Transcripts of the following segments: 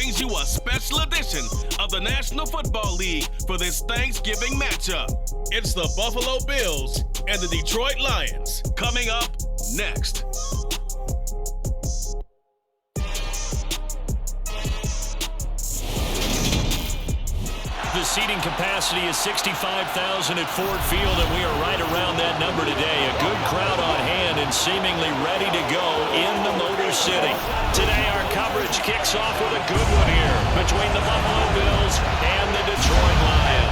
brings you a special edition of the National Football League for this Thanksgiving matchup. It's the Buffalo Bills and the Detroit Lions coming up next. The seating capacity is 65,000 at Ford Field, and we are right around that number today. A good crowd on hand and seemingly ready to go in the Motor City. Today our coverage kicks off with a good one here between the Buffalo Bills and the Detroit Lions.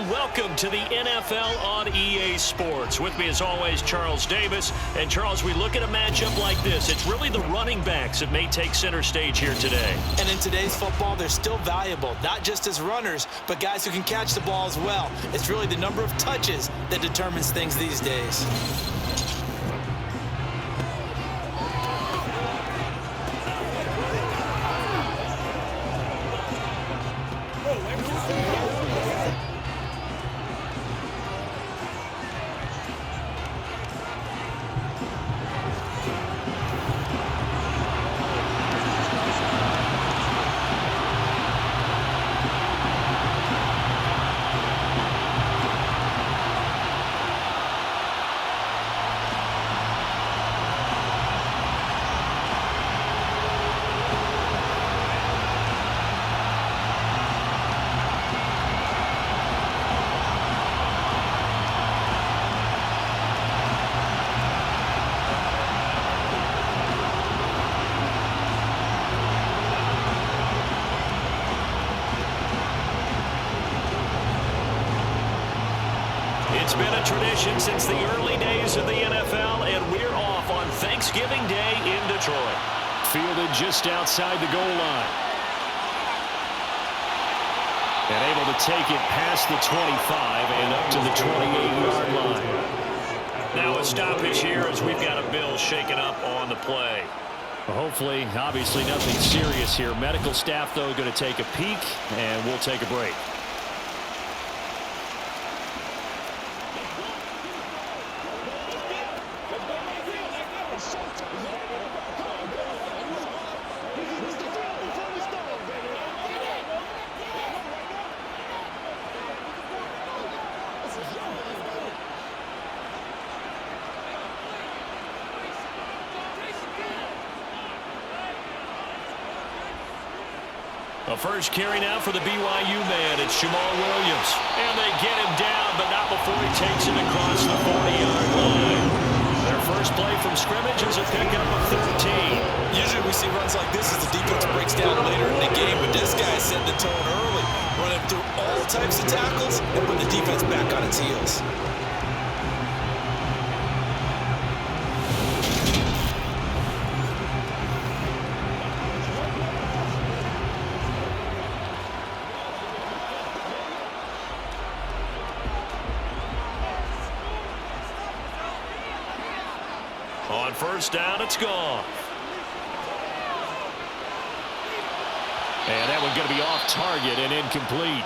Welcome to the NFL on EA Sports. With me as always, Charles Davis. And Charles, we look at a matchup like this. It's really the running backs that may take center stage here today. And in today's football, they're still valuable, not just as runners, but guys who can catch the ball as well. It's really the number of touches that determines things these days. It's been a tradition since the early days of the NFL, and we're off on Thanksgiving Day in Detroit. Fielded just outside the goal line. And able to take it past the 25 and up to the 28-yard line. Now a stoppage here as we've got a Bill shaken up on the play. Well, hopefully, obviously nothing serious here. Medical staff, though, going to take a peek, and we'll take a break. A first carry now for the BYU man. It's Jamal Williams. And they get him down, but not before he takes it across the 40-yard line. Their first play from scrimmage is a pickup of 13. Usually we see runs like this as the defense breaks down later in the game, but this guy set the tone early, running through all types of tackles and put the defense back on its heels. On first down, it's Goff. And that one's going to be off target and incomplete.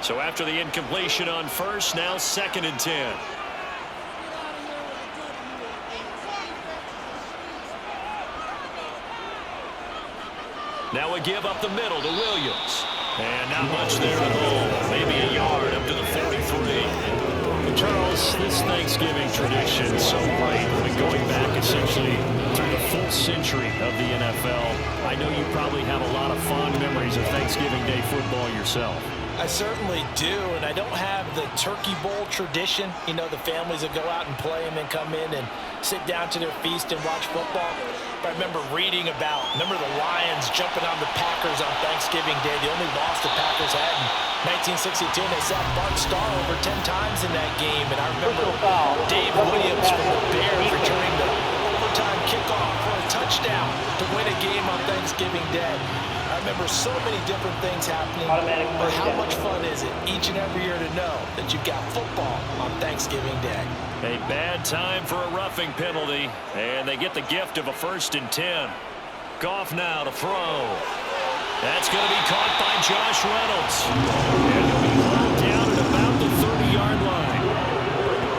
So after the incompletion on first, now 2nd and 10. Now a give up the middle to Williams. And not much there at all. Maybe a yard up to the 43. Charles, this Thanksgiving tradition is so great. We've been going back essentially through the full century of the NFL. I know you probably have a lot of fond memories of Thanksgiving Day football yourself. I certainly do, and I don't have the Turkey Bowl tradition. You know, the families that go out and play and then come in and sit down to their feast and watch football. But I remember reading about, the Lions jumping on the Packers on Thanksgiving Day. The only loss the Packers had in 1962, and they sacked Bart Starr over 10 times in that game. And I remember Dave Williams from the Bears returning the overtime kickoff for a touchdown. touchdown to win a game on Thanksgiving Day. I remember so many different things happening, but how much fun is it each and every year to know that you've got football on Thanksgiving Day? A bad time for a roughing penalty, and they get the gift of a 1st and 10. Goff now to throw. That's going to be caught by Josh Reynolds. And he'll be hauled down at about the 30-yard line.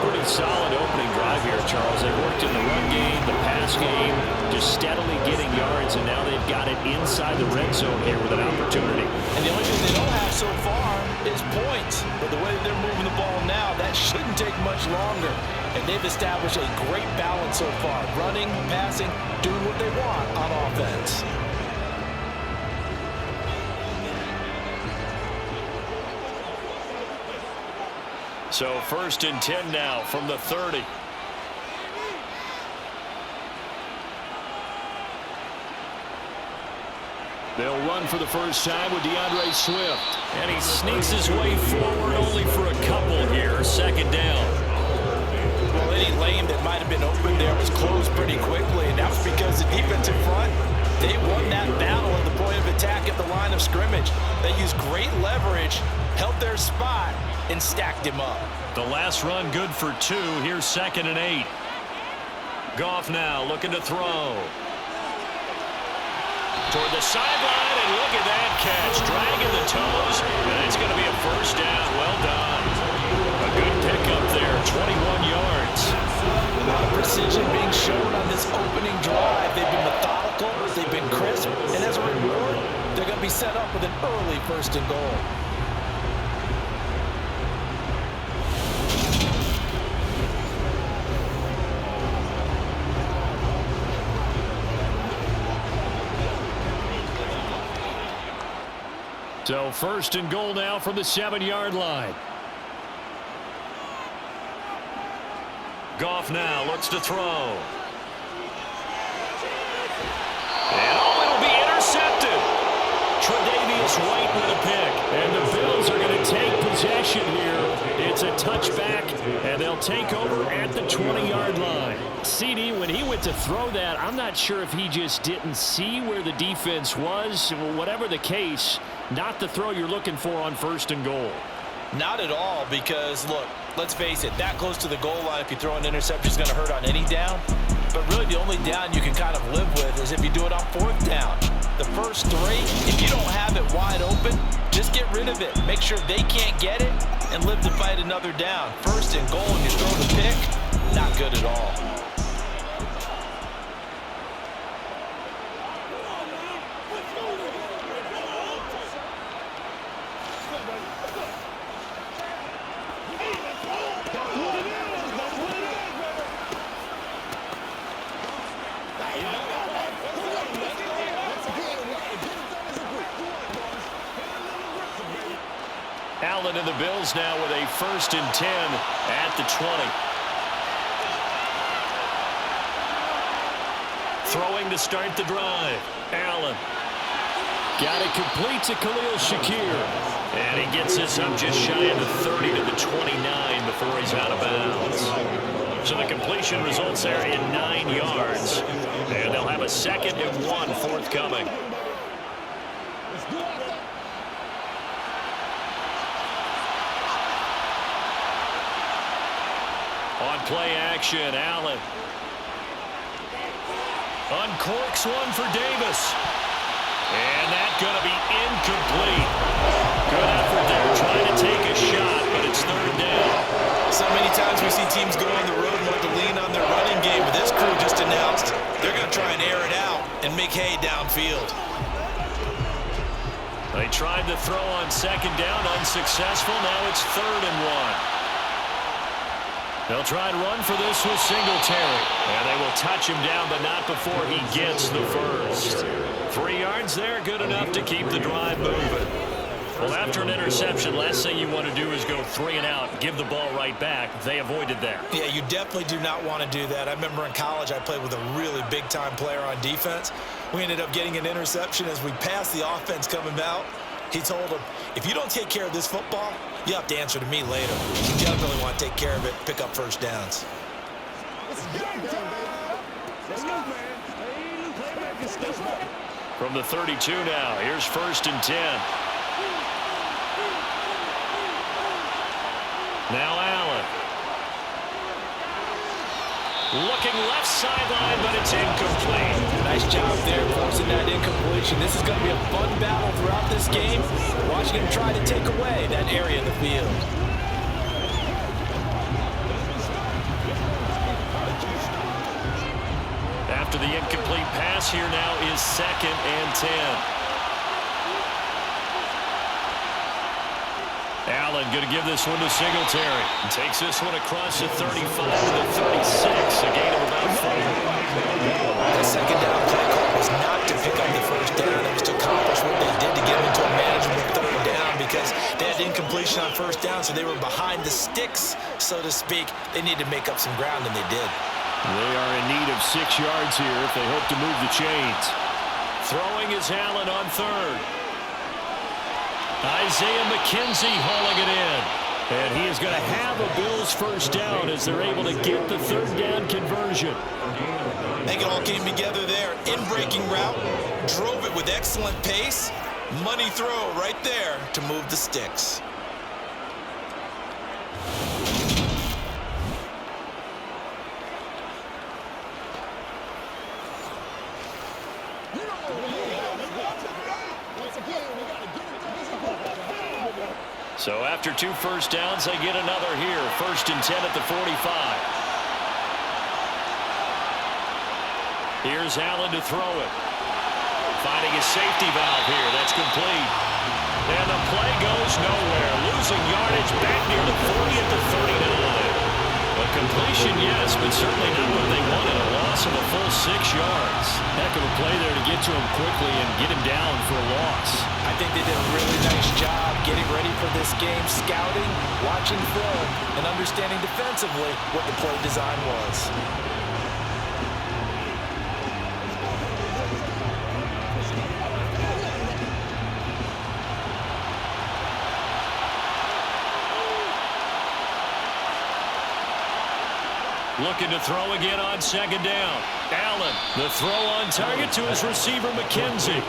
Pretty solid opening drive here, Charles. They've worked in the run game, the pass game, just steadily getting yards, and now they've got it inside the red zone here with an opportunity. And the only thing they don't have so far is points. But the way that they're moving the ball now, that shouldn't take much longer. And they've established a great balance so far. Running, passing, doing what they want on offense. So 1st and 10 now from the 30. They'll run for the first time with DeAndre Swift. And he sneaks his way forward only for a couple here. 2nd down. Well, any lane that might have been open there was closed pretty quickly, and that was because the defensive front, they won that battle at the point of attack at the line of scrimmage. They used great leverage, held their spot, and stacked him up. The last run good for 2. Here's 2nd and 8. Goff now looking to throw. Toward the sideline, and look at that catch. Dragging the toes, and it's going to be a 1st down. Well done. A good pickup there, 21 yards. A lot of precision being shown on this opening drive. They've been methodical, they've been crisp, and as a reward, they're going to be set up with an early 1st and goal. So 1st and goal now from the 7-yard line. Goff now looks to throw. And it'll be intercepted. Tre'Davious White with a pick. And the Bills are going to take possession here. It's a touchback, and they'll take over at the 20-yard line. CD, when he went to throw that, I'm not sure if he just didn't see where the defense was. Whatever the case, not the throw you're looking for on 1st and goal. Not at all, because, look, let's face it, that close to the goal line, if you throw an interception, is going to hurt on any down. But really, the only down you can kind of live with is if you do it on 4th down. The first 3, if you don't have it wide open, just get rid of it. Make sure they can't get it and live to fight another down. 1st and goal, and you throw the pick, not good at all. Allen and the Bills now with a 1st and 10 at the 20. Throwing to start the drive. Allen. Got it complete to Khalil Shakir. And he gets this up just shy of the 30 to the 29 before he's out of bounds. So the completion results there in 9 yards. And they'll have a 2nd and 1 forthcoming. On play action, Allen. Uncorks one for Davis. And that's going to be incomplete. Good effort there, trying to take a shot, but it's 3rd down. So many times we see teams go on the road and want to lean on their running game, but this crew just announced they're going to try and air it out and make hay downfield. They tried to throw on 2nd down, unsuccessful. Now it's 3rd and 1. They'll try and run for this with Singletary. And they will touch him down, but not before he gets the first. 3 yards there, good enough to keep the drive moving. Well, after an interception, last thing you want to do is go 3 and out, give the ball right back. They avoided that. Yeah, you definitely do not want to do that. I remember in college I played with a really big-time player on defense. We ended up getting an interception as we passed the offense coming out. He told him, if you don't take care of this football, you have to answer to me later. You definitely want to take care of it, pick up 1st downs. Let's go, man. From the 32 now, here's 1st and 10. Now Allen. Looking left sideline, but it's incomplete. Nice job there forcing that incompletion. This is going to be a fun battle throughout this game. Watching him try to take away that area of the field. After the incomplete pass, here now is 2nd and 10. Allen going to give this one to Singletary. And takes this one across the 35 to the 36. A gain of about 4. The second down play call was not to pick up the first down. It was to accomplish what they did to get into a manageable third down because they had incompletion on first down, so they were behind the sticks, so to speak. They needed to make up some ground, and they did. They are in need of 6 yards here if they hope to move the chains. Throwing is Allen on 3rd. Isaiah McKenzie hauling it in. And he is going to have a Bills first down as they're able to get the 3rd down conversion. I think it all came together there. In-breaking route, drove it with excellent pace. Money throw right there to move the sticks. So after 2 first downs, they get another here. 1st and 10 at the 45. Here's Allen to throw it. Finding a safety valve here. That's complete. And the play goes nowhere. Losing yardage back near the 40 at the 39. A completion, yes, but certainly not what they wanted. A loss of a full 6 yards. Heck of a play there to get to him quickly and get him down for a loss. I think they did a really nice job getting ready for this game, scouting, watching film, and understanding defensively what the play design was. Looking to throw again on 2nd down. Allen, the throw on target to his receiver, McKenzie.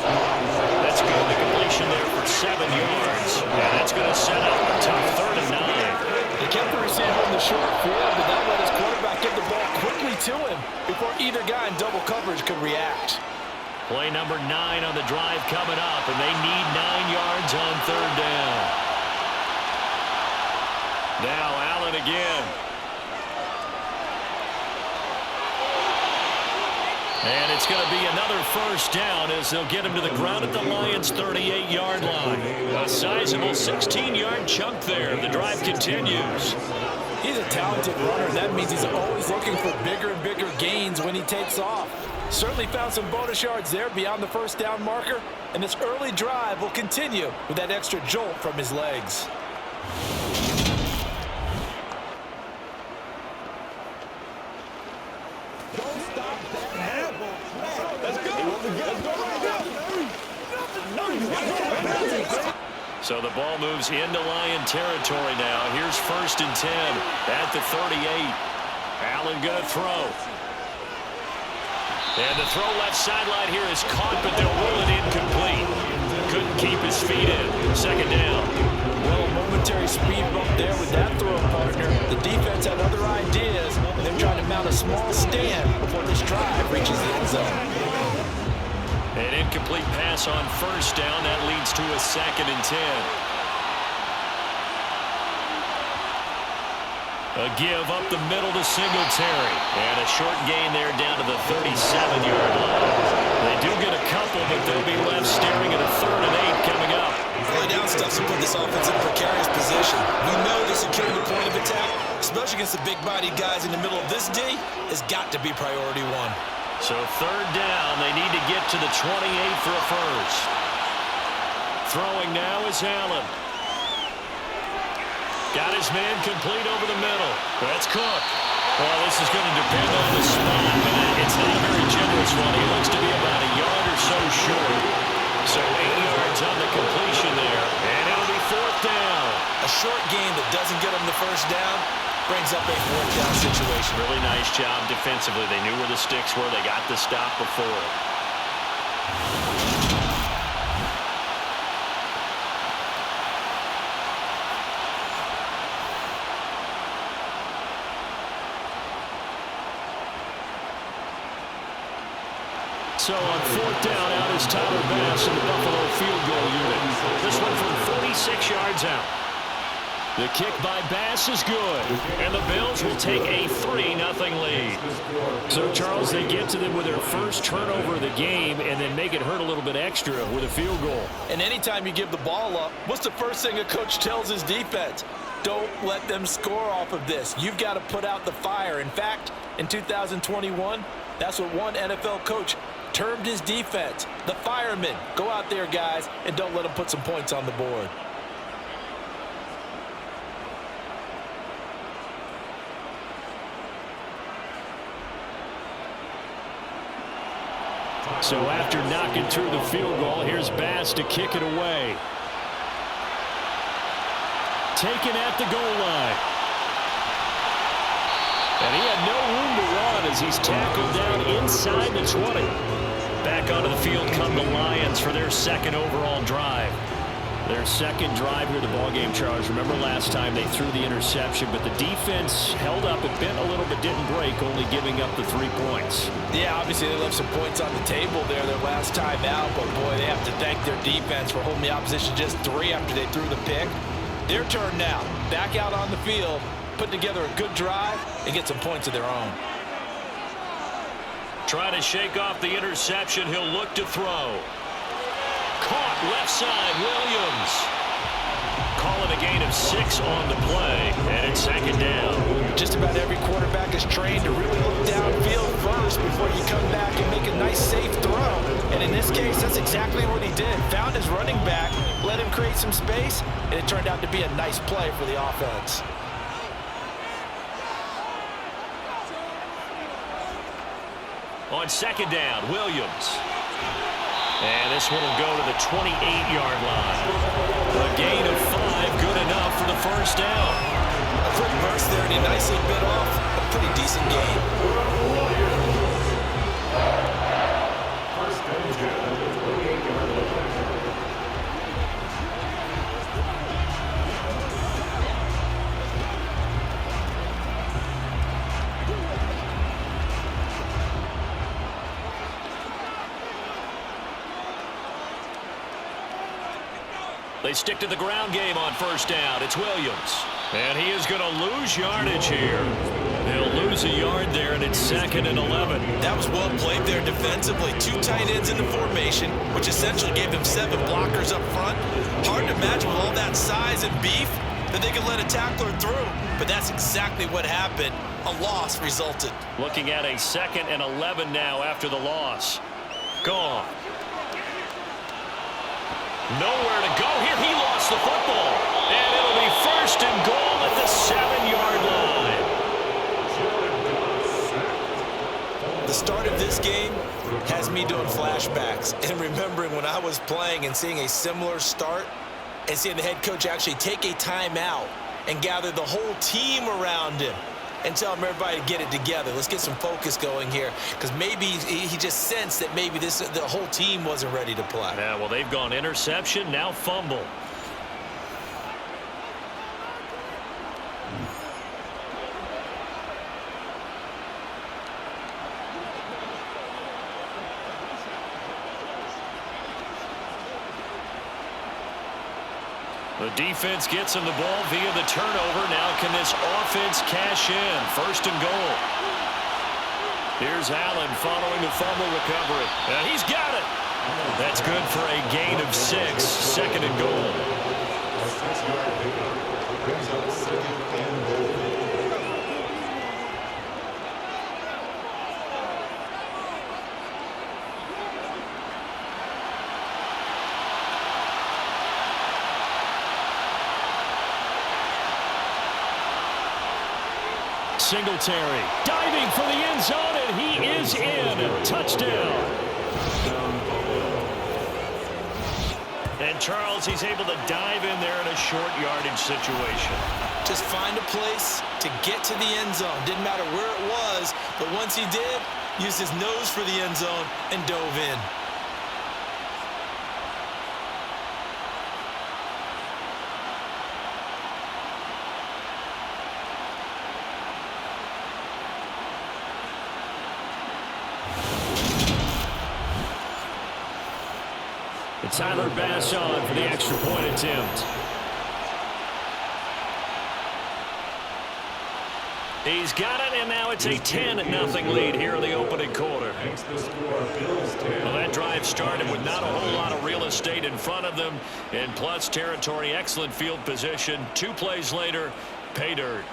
That's good. The completion there for 7 yards. And that's going to set up a tough 3rd and 9. He kept the receiver in the short field, but that let his quarterback get the ball quickly to him before either guy in double coverage could react. Play number 9 on the drive coming up, and they need 9 yards on 3rd down. Now Allen again. And it's going to be another first down as they'll get him to the ground at the Lions' 38-yard line. A sizable 16-yard chunk there. The drive continues. He's a talented runner. That means he's always looking for bigger and bigger gains when he takes off. Certainly found some bonus yards there beyond the first down marker. And this early drive will continue with that extra jolt from his legs. So the ball moves into Lion territory now. Here's 1st and 10 at the 38. Allen going to throw. And the throw left sideline here is caught, but they'll rule it incomplete. Couldn't keep his feet in. 2nd down. Well, a momentary speed bump there with that throw partner. The defense had other ideas, and they're trying to mount a small stand before this drive reaches the end zone. An incomplete pass on 1st down. That leads to a 2nd and 10. A give up the middle to Singletary. And a short gain there down to the 37-yard line. They do get a couple, but they'll be left staring at a 3rd and 8 coming up. Early down stuff to put this offense in a precarious position. We know the securing the point of attack, especially against the big-bodied guys in the middle of this D, has got to be priority 1. So 3rd down, they need to get to the 28 for a first. Throwing now is Allen. Got his man complete over the middle. That's Cook. Well, this is going to depend on the spot, but it's not a very generous one. He looks to be about a yard or so short. So 8 yards on the completion there, and it'll be 4th down. A short gain that doesn't get him the first down brings up a 4th down situation. Really nice job defensively. They knew where the sticks were. They got the stop before. So on 4th down, out is Tyler Bass in the Buffalo field goal unit. This one from 46 yards out. The kick by Bass is good, and the Bills will take a 3-0 lead. So, Charles, they get to them with their first turnover of the game and then make it hurt a little bit extra with a field goal. And anytime you give the ball up, what's the first thing a coach tells his defense? Don't let them score off of this. You've got to put out the fire. In fact, in 2021, that's what one NFL coach termed his defense, the firemen. Go out there, guys, and don't let them put some points on the board. So after knocking through the field goal, here's Bass to kick it away. Taken at the goal line. And he had no room to run as he's tackled down inside the 20. Back onto the field come the Lions for their second overall drive. Their second drive here of the ballgame, Charles. Remember last time they threw the interception, but the defense held up. It bent a little but didn't break, only giving up the 3 points. Yeah, obviously they left some points on the table there their last time out, but boy, they have to thank their defense for holding the opposition just 3 after they threw the pick. Their turn now. Back out on the field, put together a good drive, and get some points of their own. Trying to shake off the interception. He'll look to throw. Caught left side, Williams. Calling a gain of 6 on the play, and it's 2nd down. Just about every quarterback is trained to really look downfield first before you come back and make a nice, safe throw. And in this case, that's exactly what he did. Found his running back, let him create some space, and it turned out to be a nice play for the offense. On 2nd down, Williams. And this one will go to the 28-yard line. A gain of 5, good enough for the first down. A quick burst there, and he nicely bit off a pretty decent gain. They stick to the ground game on 1st down. It's Williams. And he is going to lose yardage here. He'll lose a yard there, and it's 2nd and 11. That was well played there defensively. 2 tight ends in the formation, which essentially gave them 7 blockers up front. Hard to imagine with all that size and beef that they could let a tackler through. But that's exactly what happened. A loss resulted. Looking at a 2nd and 11 now after the loss. Goff. Nowhere to go here. He lost the football. And it'll be 1st and goal at the 7-yard line. The start of this game has me doing flashbacks and remembering when I was playing and seeing a similar start and seeing the head coach actually take a timeout and gather the whole team around him and tell him everybody to get it together. Let's get some focus going here, because maybe he just sensed that maybe the whole team wasn't ready to play. Yeah, well, they've gone interception, now fumble. The defense gets him the ball via the turnover. Now can this offense cash in? 1st and goal. Here's Allen following the fumble recovery. And he's got it. That's good for a gain of 6. 2nd and goal. Singletary diving for the end zone, and he is in. Touchdown. And Charles, he's able to dive in there in a short yardage situation. Just find a place to get to the end zone. Didn't matter where it was, but once he did, used his nose for the end zone and dove in. Tyler Bass on for the extra point attempt. He's got it, and now it's a 10-0 lead here in the opening quarter. Well, that drive started with not a whole lot of real estate in front of them. In plus territory, excellent field position. 2 plays later, pay dirt.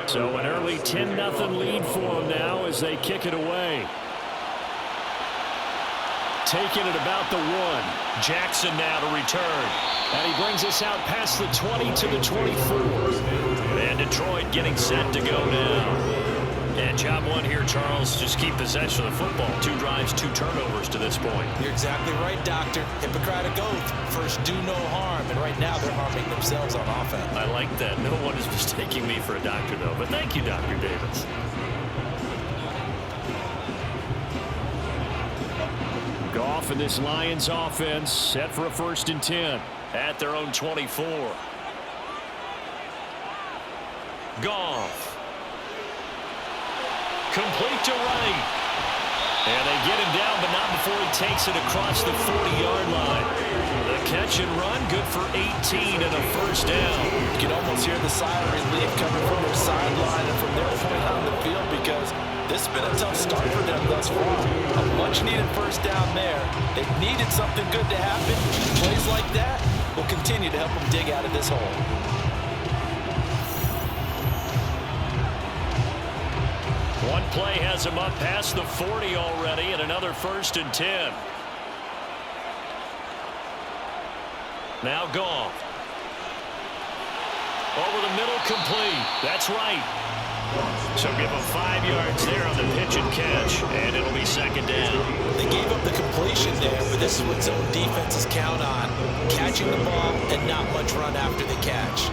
So an early 10-0 lead for them now as they kick it away. Taking it about the 1. Jackson now to return. And he brings us out past the 20 to the 24. And Detroit getting set to go now. And job one here, Charles, just keep possession of the football. 2 drives, 2 turnovers to this point. You're exactly right, Doctor. Hippocratic oath. First, do no harm. And right now, they're harming themselves on offense. I like that. No one is mistaking me for a doctor, though. But thank you, Dr. Davis. Goff and this Lions offense set for a 1st and 10 at their own 24. Goff. Complete to right. And they get him down, but not before he takes it across the 40-yard line. The catch and run, good for 18 and a 1st down. You can almost hear the sigh of relief coming from their sideline and from their point on the field because this has been a tough start for them thus far. A much-needed 1st down there. They needed something good to happen. Plays like that will continue to help them dig out of this hole. One play has him up past the 40 already, and another 1st and 10. Now Goff. Over the middle, complete. That's right. So give him 5 yards there on the pitch and catch, and it'll be 2nd down. They gave up the completion there, but this is what zone defenses count on. Catching the ball and not much run after the catch.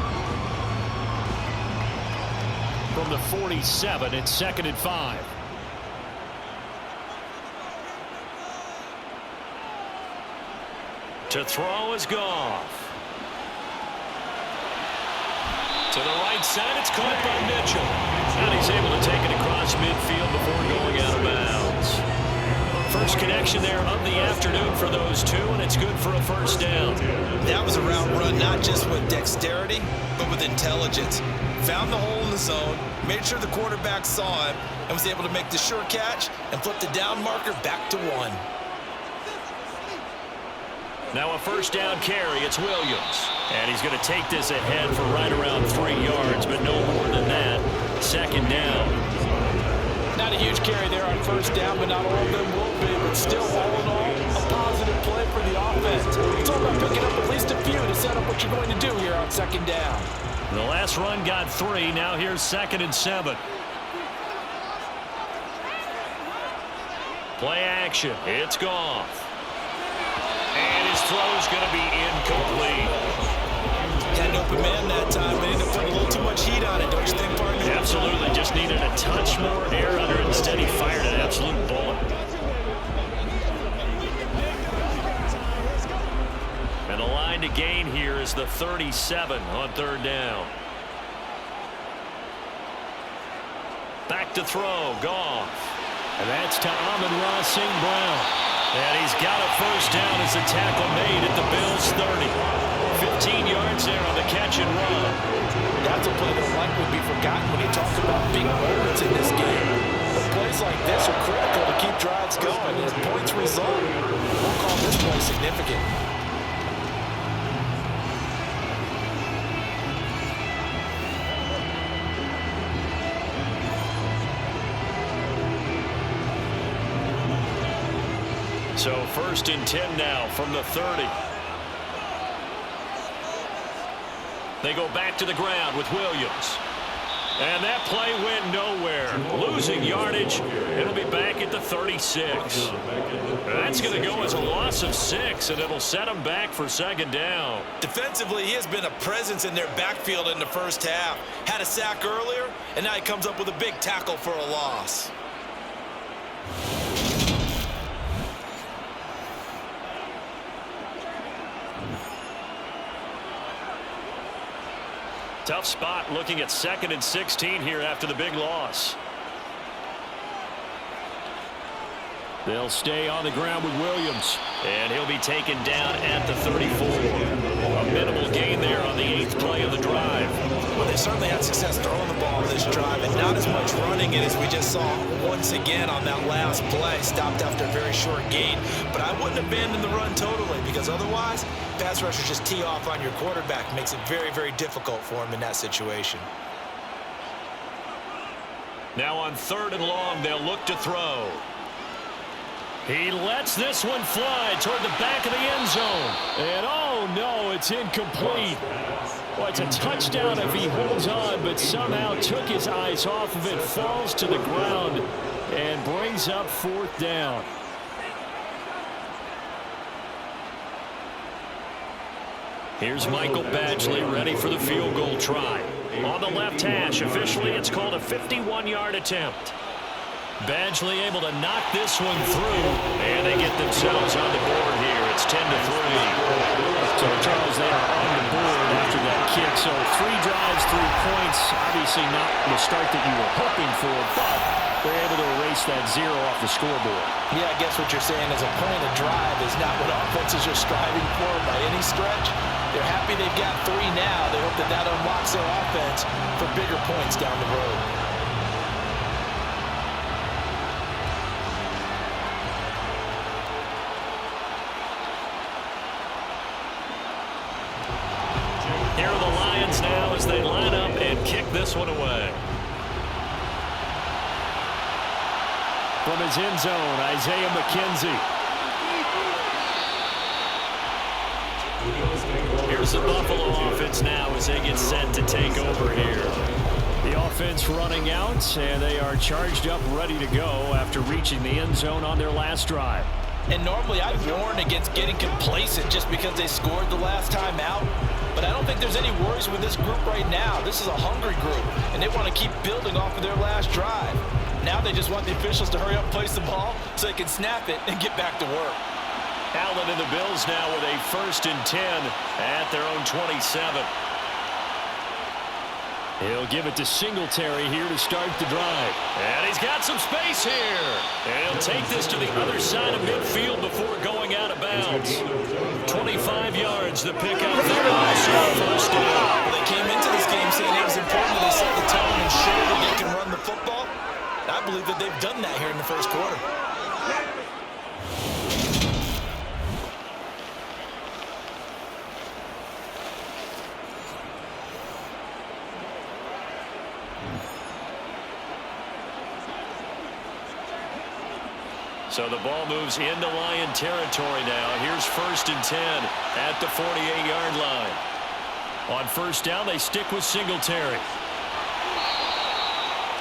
From the 47, it's 2nd and 5. To throw is Goff. To the right side, it's caught by Mitchell. And he's able to take it across midfield before going out of bounds. First connection there of the afternoon for those 2, and it's good for a 1st down. That was a route run, not just with dexterity, but with intelligence. Found the hole in the zone, made sure the quarterback saw him, and was able to make the sure catch and flip the down marker back to 1. Now a 1st down carry, it's Williams. And he's going to take this ahead for right around 3 yards, but no more than that. 2nd down. Not a huge carry there on 1st down, but not all of them will be. But still, all in all, a positive play for the offense. It's all about picking up at least a few to set up what you're going to do here on 2nd down. The last run got 3. Now here's 2nd and 7. Play action. It's Goff. And his throw's going to be incomplete. Had an open man that time, but ended up putting a little too much heat on it, don't you think, partner? Absolutely. Just needed a touch more air under it. Instead, he fired an absolute bullet. And the line to gain here is the 37 on 3rd down. Back to throw, Goff. And that's to Amon-Ra St. Brown. And he's got a 1st down as the tackle made at the Bills' 30. 15 yards there on the catch and run. That's a play that'll likely be forgotten when you talk about big moments in this game. But plays like this are critical to keep drives going. And as points result, we'll call this play significant. So 1st and 10 now from the 30. They go back to the ground with Williams. And that play went nowhere. Losing yardage. It'll be back at the 36. That's going to go as a loss of 6, and it'll set them back for second down. Defensively, he has been a presence in their backfield in the first half. Had a sack earlier, and now he comes up with a big tackle for a loss. Tough spot looking at 2nd and 16 here after the big loss. They'll stay on the ground with Williams. And he'll be taken down at the 34. A minimal gain there on the 8th play of the drive. Well, they certainly had success throwing the ball this drive, and not as much running it as we just saw once again on that last play. Stopped after a very short gain. But I wouldn't abandon the run totally, because otherwise, pass rushers just tee off on your quarterback. Makes it very, very difficult for him in that situation. Now on 3rd and long, they'll look to throw. He lets this one fly toward the back of the end zone. And oh no, it's incomplete. Well, it's a touchdown if he holds on, but somehow took his eyes off of it, falls to the ground, and brings up 4th down. Here's Michael Badgley ready for the field goal try. On the left hash, officially it's called a 51-yard attempt. Badgley able to knock this one through, and they get themselves on the board here. It's 10-3. So, Charles, they are on the board after that kick. So 3 drives, 3 points. Obviously not the start that you were hoping for, but they're able to erase that 0 off the scoreboard. Yeah, I guess what you're saying is a point of drive is not what offenses are striving for by any stretch. They're happy they've got 3 now. They hope that that unlocks their offense for bigger points down the road. Here are the Lions now as they line up and kick this one away. From his end zone, Isaiah McKenzie. Here's the Buffalo offense now as they get set to take over here. The offense running out, and they are charged up, ready to go after reaching the end zone on their last drive. And normally I'd warn against getting complacent just because they scored the last time out. But I don't think there's any worries with this group right now. This is a hungry group, and they want to keep building off of their last drive. Now they just want the officials to hurry up, place the ball, so they can snap it and get back to work. Allen and the Bills now with a 1st and 10 at their own 27. He'll give it to Singletary here to start the drive. And he's got some space here. And he'll take this to the other side of midfield before going out of bounds. 25 yards, the pickup there. Also 1st down. They came into this game saying it was important that they set the tone and show that they can run the football. I believe that they've done that here in the first quarter. So the ball moves into Lion territory now. Here's 1st and 10 at the 48-yard line. On 1st down, they stick with Singletary.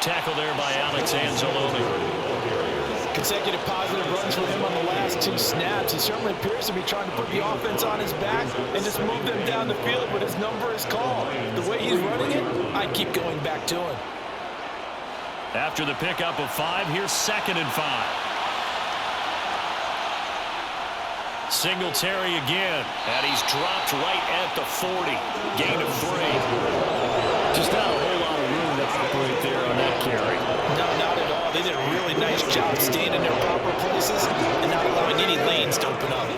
Tackle there by Alex Anzalone. Consecutive positive runs for him on the last 2 snaps. He certainly appears to be trying to put the offense on his back and just move them down the field when his number is called. The way he's running it, I'd keep going back to him. After the pickup of 5, here's 2nd and 5. Singletary again, and he's dropped right at the 40. Gain of 3. Just not a whole lot of room to operate there on that carry. No, not at all. They did a really nice job staying in their proper places and not allowing any lanes to open up.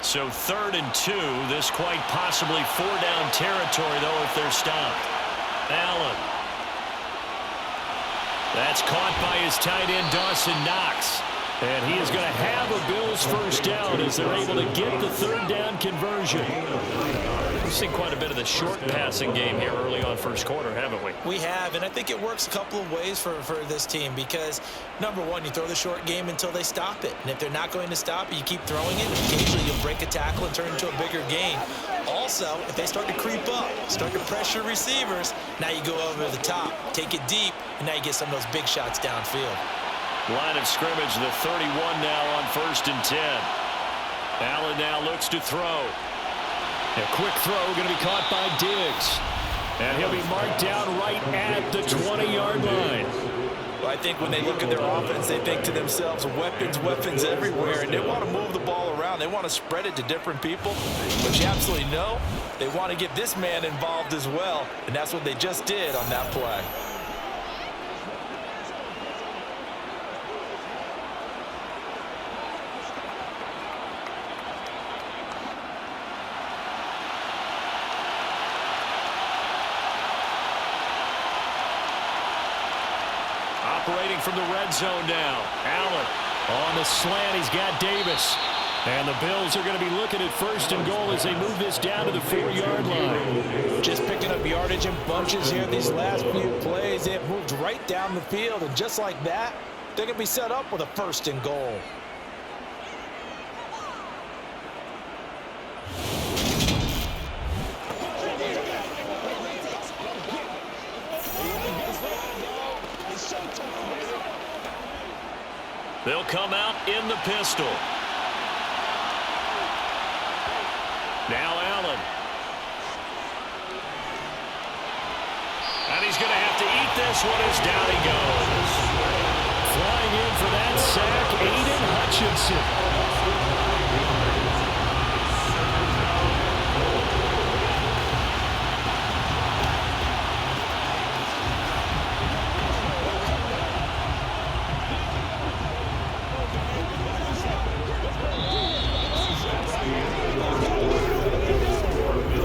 So 3rd and 2. This quite possibly 4-down territory, though, if they're stopped. Allen. That's caught by his tight end, Dawson Knox. And he is going to have a Bills 1st down as they're able to get the 3rd down conversion. We've seen quite a bit of the short passing game here early on first quarter, haven't we? We have, and I think it works a couple of ways for this team because, number one, you throw the short game until they stop it. And if they're not going to stop it, you keep throwing it. Occasionally, you'll break a tackle and turn it into a bigger gain. Also, if they start to creep up, start to pressure receivers, now you go over the top, take it deep, and now you get some of those big shots downfield. Line of scrimmage, the 31 now on 1st and 10. Allen now looks to throw. A quick throw going to be caught by Diggs. And he'll be marked down right at the 20-yard line. Well, I think when they look at their offense, they think to themselves, weapons everywhere, and they want to move the ball around. They want to spread it to different people. But you absolutely know they want to get this man involved as well, and that's what they just did on that play. Operating from the red zone now. Allen on the slant. He's got Davis. And the Bills are going to be looking at 1st and goal as they move this down to the 4-yard line. Just picking up yardage in bunches here these last few plays. They have moved right down the field, and just like that, they're going to be set up with a 1st and goal. They'll come out in the pistol. Now Allen. And he's going to have to eat this one as down he goes. Flying in for that sack, Aiden Hutchinson.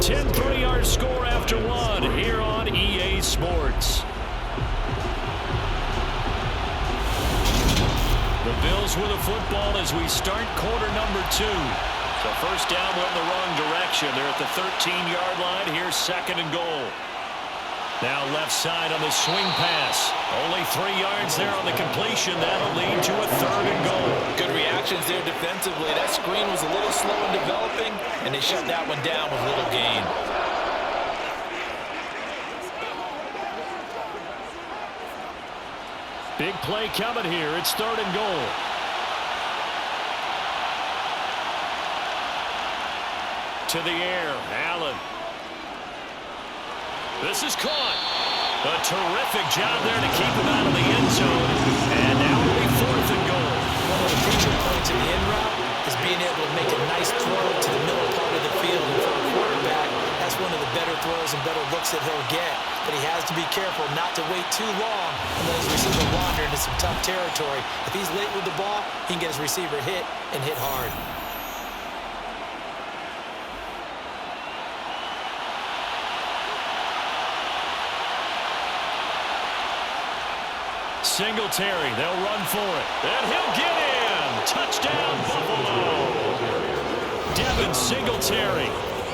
10-3 our score after one here on EA Sports. The Bills with the football as we start quarter number 2. So first down went in the wrong direction. They're at the 13-yard line. Here's 2nd and goal. Now left side on the swing pass. Only 3 yards there on the completion. That'll lead to a 3rd and goal. Good reactions there defensively. That screen was a little slow in developing, and they shut that one down with little gain. Big play coming here. It's 3rd and goal. To the air. Allen. This is caught. A terrific job there to keep him out of the end zone. And now it'll be 4th and goal. One of the feature points in the end route is being able to make a nice throw to the middle part of the field. And for a quarterback, that's one of the better throws and better looks that he'll get. But he has to be careful not to wait too long and let his receiver wander into some tough territory. If he's late with the ball, he can get his receiver hit and hit hard. Singletary, they'll run for it. And he'll get in. Touchdown, Buffalo. Devin Singletary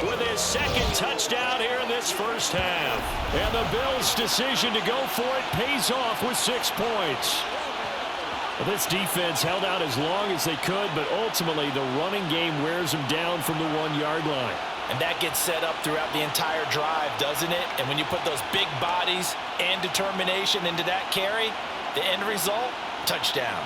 with his 2nd touchdown here in this first half. And the Bills' decision to go for it pays off with 6 points. Well, this defense held out as long as they could, but ultimately the running game wears them down from the 1-yard line. And that gets set up throughout the entire drive, doesn't it? And when you put those big bodies and determination into that carry, the end result, touchdown.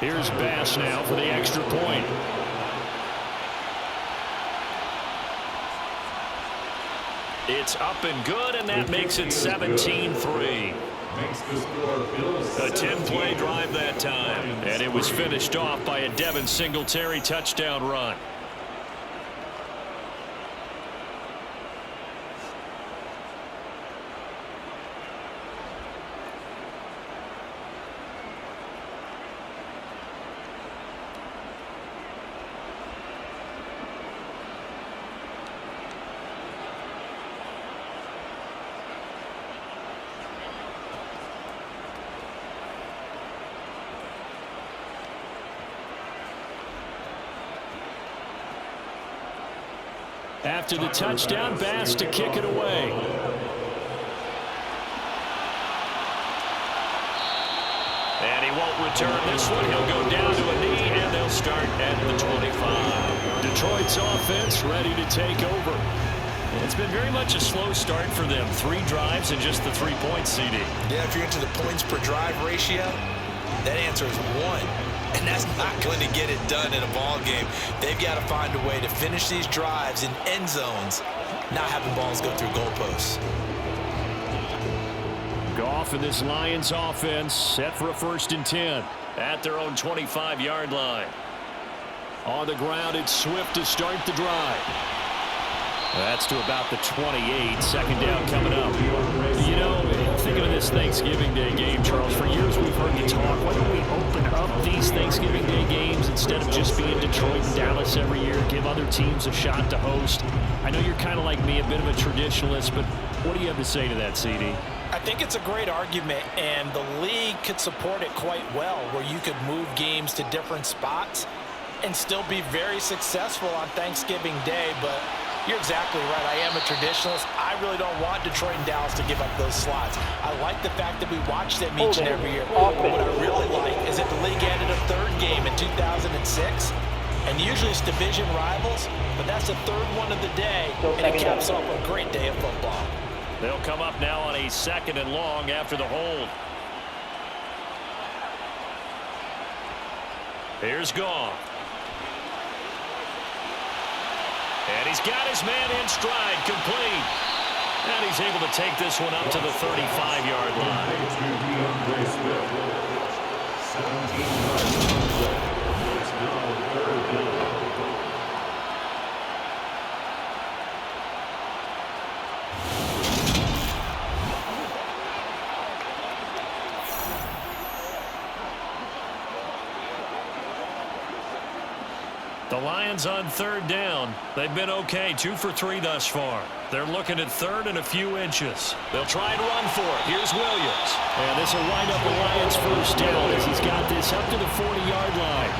Here's Bass now for the extra point. It's up and good, and that makes it 17-3. A 10-play drive that time. And it was finished off by a Devin Singletary touchdown run. after the touchdown pass to kick it away. And he won't return this one. He'll go down to a knee, and they'll start at the 25. Detroit's offense ready to take over. It's been very much a slow start for them. 3 drives and just the 3 points, CD. Yeah, if you're into the points per drive ratio, that answer is 1. And that's not going to get it done in a ball game. They've got to find a way to finish these drives in end zones, not having balls go through goalposts. Goff and this Lions offense set for a 1st and 10 at their own 25-yard line. On the ground, it's Swift to start the drive. That's to about the 28. 2nd down coming up. You know, thinking of this Thanksgiving Day game, Charles, for years we've heard you talk. Why don't we open up these Thanksgiving Day games instead of just being Detroit and Dallas every year, give other teams a shot to host? I know you're kind of like me, a bit of a traditionalist, but what do you have to say to that, CD? I think it's a great argument, and the league could support it quite well, where you could move games to different spots and still be very successful on Thanksgiving Day. But you're exactly right. I am a traditionalist. I really don't want Detroit and Dallas to give up those slots. I like the fact that we watch them each and every year. But what I really like is that the league added a 3rd game in 2006. And usually it's division rivals, but that's the 3rd one of the day, and it caps off a great day of football. They'll come up now on a 2nd and long after the hold. Here's Goff. And he's got his man in stride, complete. And he's able to take this one up to the 35-yard line. The Lions on 3rd down. They've been okay, 2 for 3 thus far. They're looking at 3rd and a few inches. They'll try and run for it. Here's Williams. And this will wind up the Lions' 1st down as he's got this up to the 40-yard line.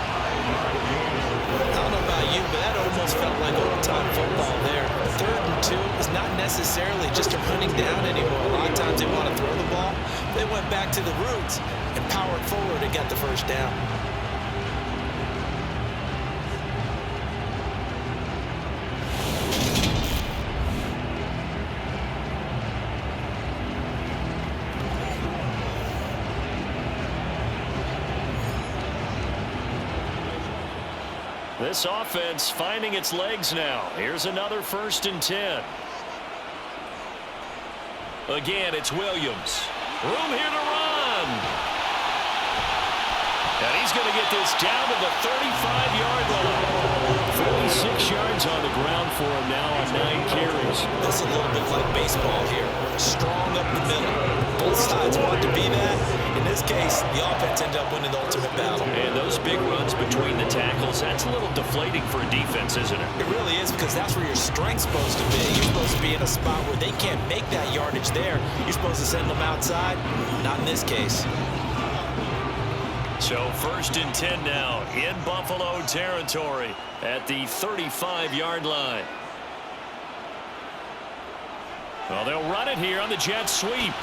I don't know about you, but that almost felt like old-time football there. 3rd and 2 is not necessarily just a running down anymore. A lot of times they want to throw the ball. They went back to the roots and powered forward and got the 1st down. This offense finding its legs now. Here's another 1st and 10. Again, it's Williams. Room here to run. And he's going to get this down to the 35-yard line. 46 yards on the ground for him now on 9 carries. This is a little bit like baseball here. Strong up the middle. Both sides want to be that. In this case, the offense ended up winning the ultimate battle. And those big runs between the tackles, that's a little deflating for a defense, isn't it? It really is, because that's where your strength's supposed to be. You're supposed to be in a spot where they can't make that yardage there. You're supposed to send them outside. Not in this case. So 1st and 10 now in Buffalo territory at the 35-yard line. Well, they'll run it here on the jet sweep.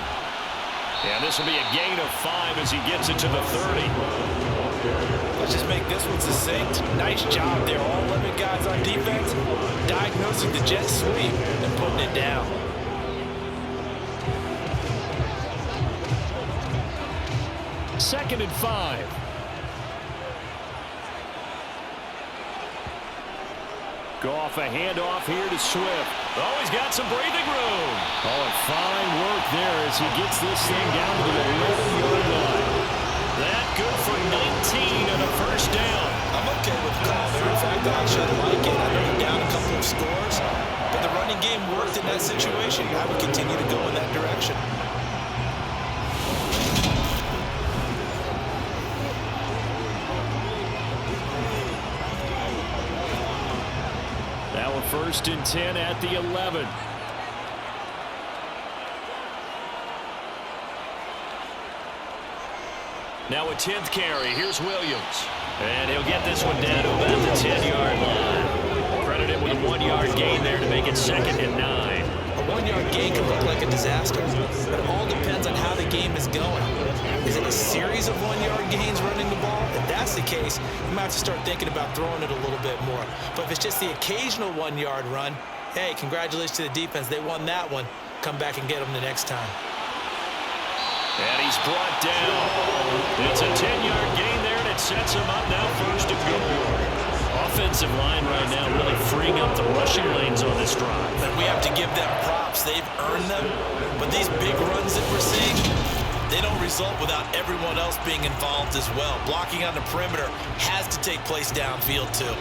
And this will be a gain of 5 as he gets it to the 30. Let's just make this one succinct. Nice job there. All 11 guys on defense diagnosing the jet sweep and putting it down. Second and 5. Goff, a handoff here to Swift. Oh, he's got some breathing room. Oh, and fine work there as he gets this thing down to the 11-yard line. That good for 19 and a 1st down. I'm okay with the call there. In fact, I actually like it. I know they're down a couple of scores, but the running game worked in that situation. I would continue to go in that direction. Now a 1st and 10 at the 11. Now a 10th carry. Here's Williams. And he'll get this one down to about the 10-yard line. Credit converted it with a 1-yard gain there to make it 2nd and 9. A 1-yard gain can look like a disaster, but it all depends on how the game is going. Is it a series of 1-yard gains running the ball? If that's the case, you might have to start thinking about throwing it a little bit more. But if it's just the occasional 1-yard run, hey, congratulations to the defense. They won that one. Come back and get them the next time. And he's brought down. It's a 10-yard gain there, and it sets him up now 1st and goal. Offensive line right now really freeing up the rushing lanes on this drive. And we have to give them props. They've earned them. But these big runs that we're seeing, they don't result without everyone else being involved as well. Blocking on the perimeter has to take place downfield too.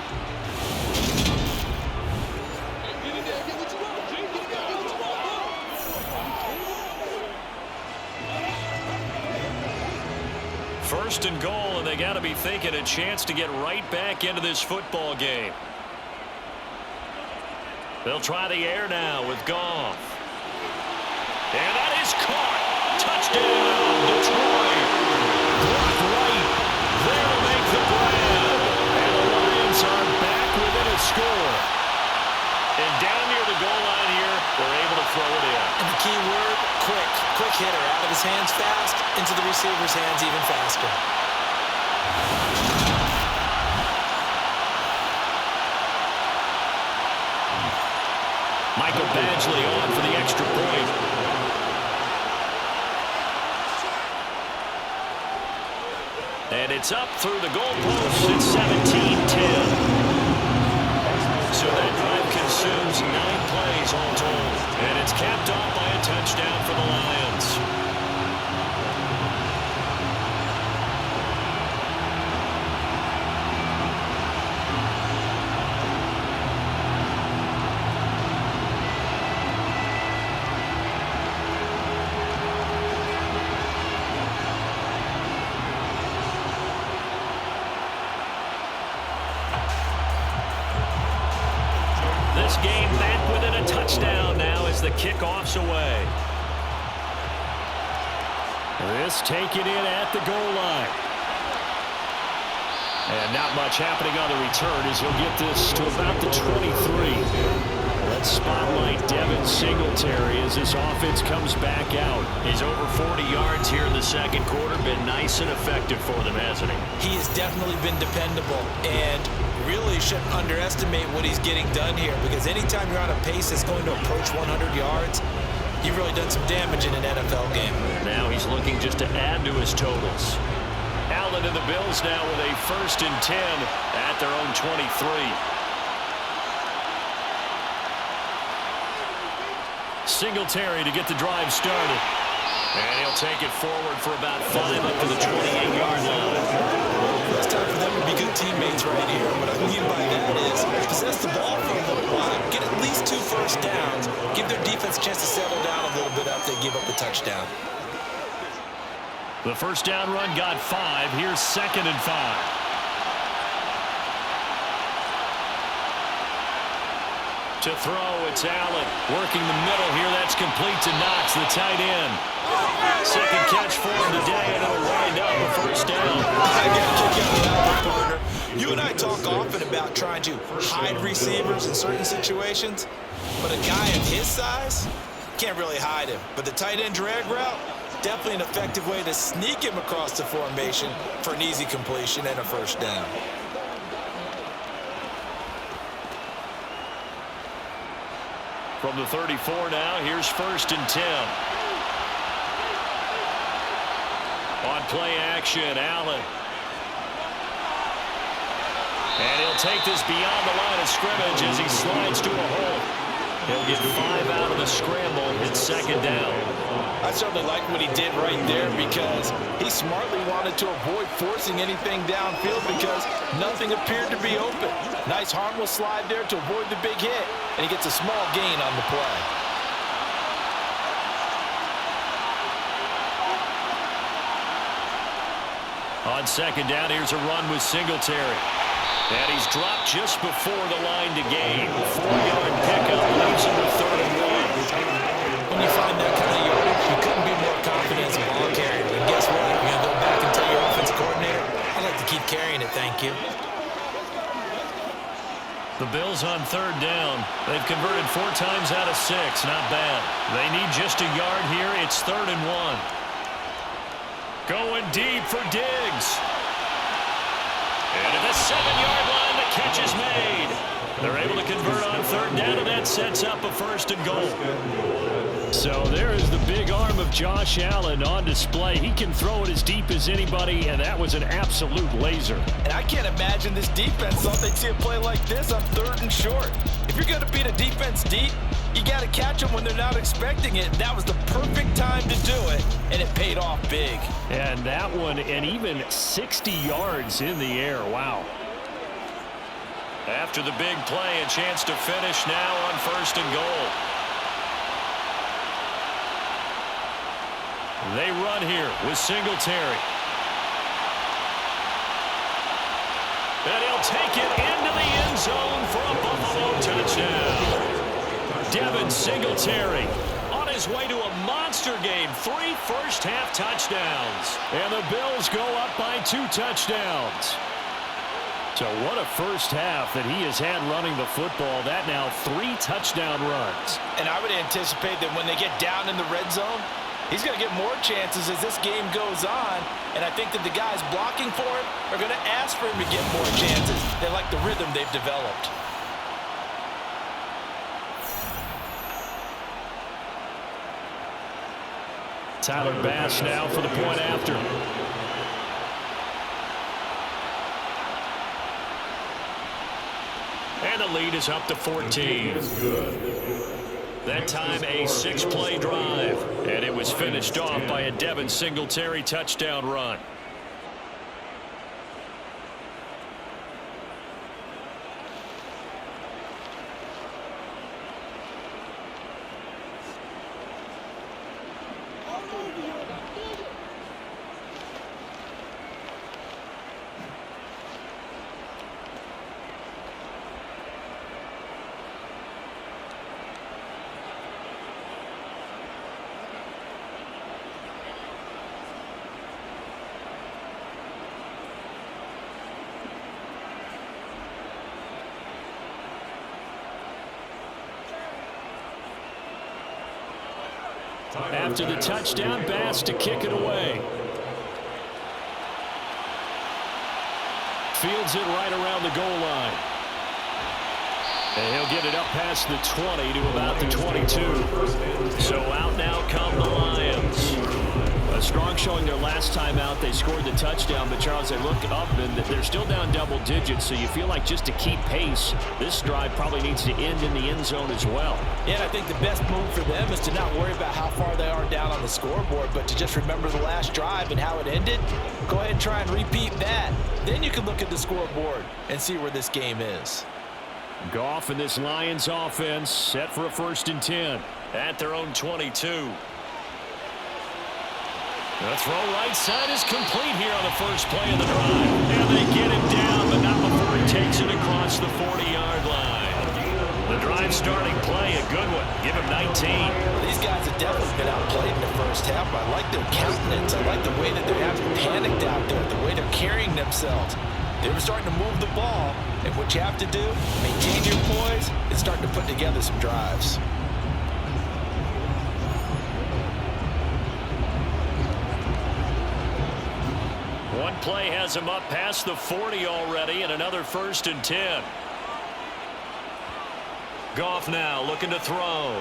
First and goal, and they got to be thinking a chance to get right back into this football game. They'll try the air now with Goff. And that is caught. Touchdown, Detroit. Block right. There to make the grab. And the Lions are back within a score. And down near the goal line here, they're able to throw it in. And the key word, quick. Quick hitter. Out of his hands fast, into the receiver's hands even faster. Michael Badgley on for the extra point. And it's up through the goalpost. It's 17-10. So that drive consumes 9 plays all told. And it's capped off by a touchdown for the Lions. This game back within a touchdown now as the kickoff's away. This taken in at the goal line. And not much happening on the return as he'll get this to about the 23. Let's spotlight Devin Singletary as this offense comes back out. He's over 40 yards here in the second quarter. Been nice and effective for them, hasn't he? He has definitely been dependable, and really shouldn't underestimate what he's getting done here, because anytime you're on a pace that's going to approach 100 yards, you've really done some damage in an NFL game. Now he's looking just to add to his totals. Allen and the Bills now with a 1st and 10 at their own 23. Singletary to get the drive started. And he'll take it forward for about 5 up to the 28-yard line. It's time for them to be good teammates right here. What I mean by that is possess the ball for a little while, get at least 2 first downs, give their defense a chance to settle down a little bit after they give up the touchdown. The first down run got 5. Here's 2nd and 5. To throw, it's Allen. Working the middle here. That's complete to Knox, the tight end. Second catch for him today, and it'll wind up a first down. I got to kick out that one, partner. You and I talk often about trying to hide receivers in certain situations, but a guy of his size can't really hide him. But the tight end drag route, definitely an effective way to sneak him across the formation for an easy completion and a first down. From the 34 now, here's 1st and 10. On play action, Allen. And he'll take this beyond the line of scrimmage as he slides to a hole. He'll get 5 out of the scramble. It's 2nd down. I certainly like what he did right there, because he smartly wanted to avoid forcing anything downfield because nothing appeared to be open. Nice harmless slide there to avoid the big hit, and he gets a small gain on the play. On 2nd down, here's a run with Singletary. And he's dropped just before the line to gain. 4-yard pickup leaves him with 3rd and 1. When you find that kind of yardage, you couldn't be more confident as a ball carrier. And guess what? You're going to go back and tell your offensive coordinator, I'd like to keep carrying it, thank you. The Bills on third down. They've converted 4 times out of 6. Not bad. They need just a yard here. It's 3rd and 1. Going deep for Diggs. And at the 7-yard line, the catch is made. They're able to convert on third down, and that sets up a 1st and goal. So there is the big arm of Josh Allen on display. He can throw it as deep as anybody, and that was an absolute laser. And I can't imagine this defense thought they'd see a play like this on 3rd and short. If you're going to beat a defense deep, you got to catch them when they're not expecting it. That was the perfect time to do it, and it paid off big. And that one, and even 60 yards in the air. Wow. After the big play, a chance to finish now on 1st and goal. They run here with Singletary. And he'll take it into the end zone for a Buffalo touchdown. Devin Singletary on his way to a monster game. 3 first-half touchdowns. And the Bills go up by 2 touchdowns. So what a first half that he has had running the football. That now 3 touchdown runs. And I would anticipate that when they get down in the red zone, he's going to get more chances as this game goes on. And I think that the guys blocking for him are going to ask for him to get more chances. They like the rhythm they've developed. Tyler Bass now for the point after. And the lead is up to 14. That time a 6-play drive. And it was finished off by a Devin Singletary touchdown run. After the touchdown, Bass to kick it away. Fields it right around the goal line. And he'll get it up past the 20 to about the 22. So out now come the Lions. A strong showing their last time out. They scored the touchdown, but Charles, they look up and they're still down double digits, so you feel like just to keep pace, this drive probably needs to end in the end zone as well. Yeah, and I think the best move for them is to not worry about how far they are down on the scoreboard, but to just remember the last drive and how it ended. Go ahead and try and repeat that. Then you can look at the scoreboard and see where this game is. Goff and this Lions offense set for a 1st and 10 at their own 22. The throw right side is complete here on the first play of the drive. And they get him down, but not before he takes it across the 40-yard line. The drive starting play, a good one. Give him 19. These guys have definitely been outplayed in the first half. I like their countenance. I like the way that they're having panicked out there, the way they're carrying themselves. They were starting to move the ball, and what you have to do, maintain your poise, and start to put together some drives. One play has him up past the 40 already, and another 1st and 10. Goff now looking to throw.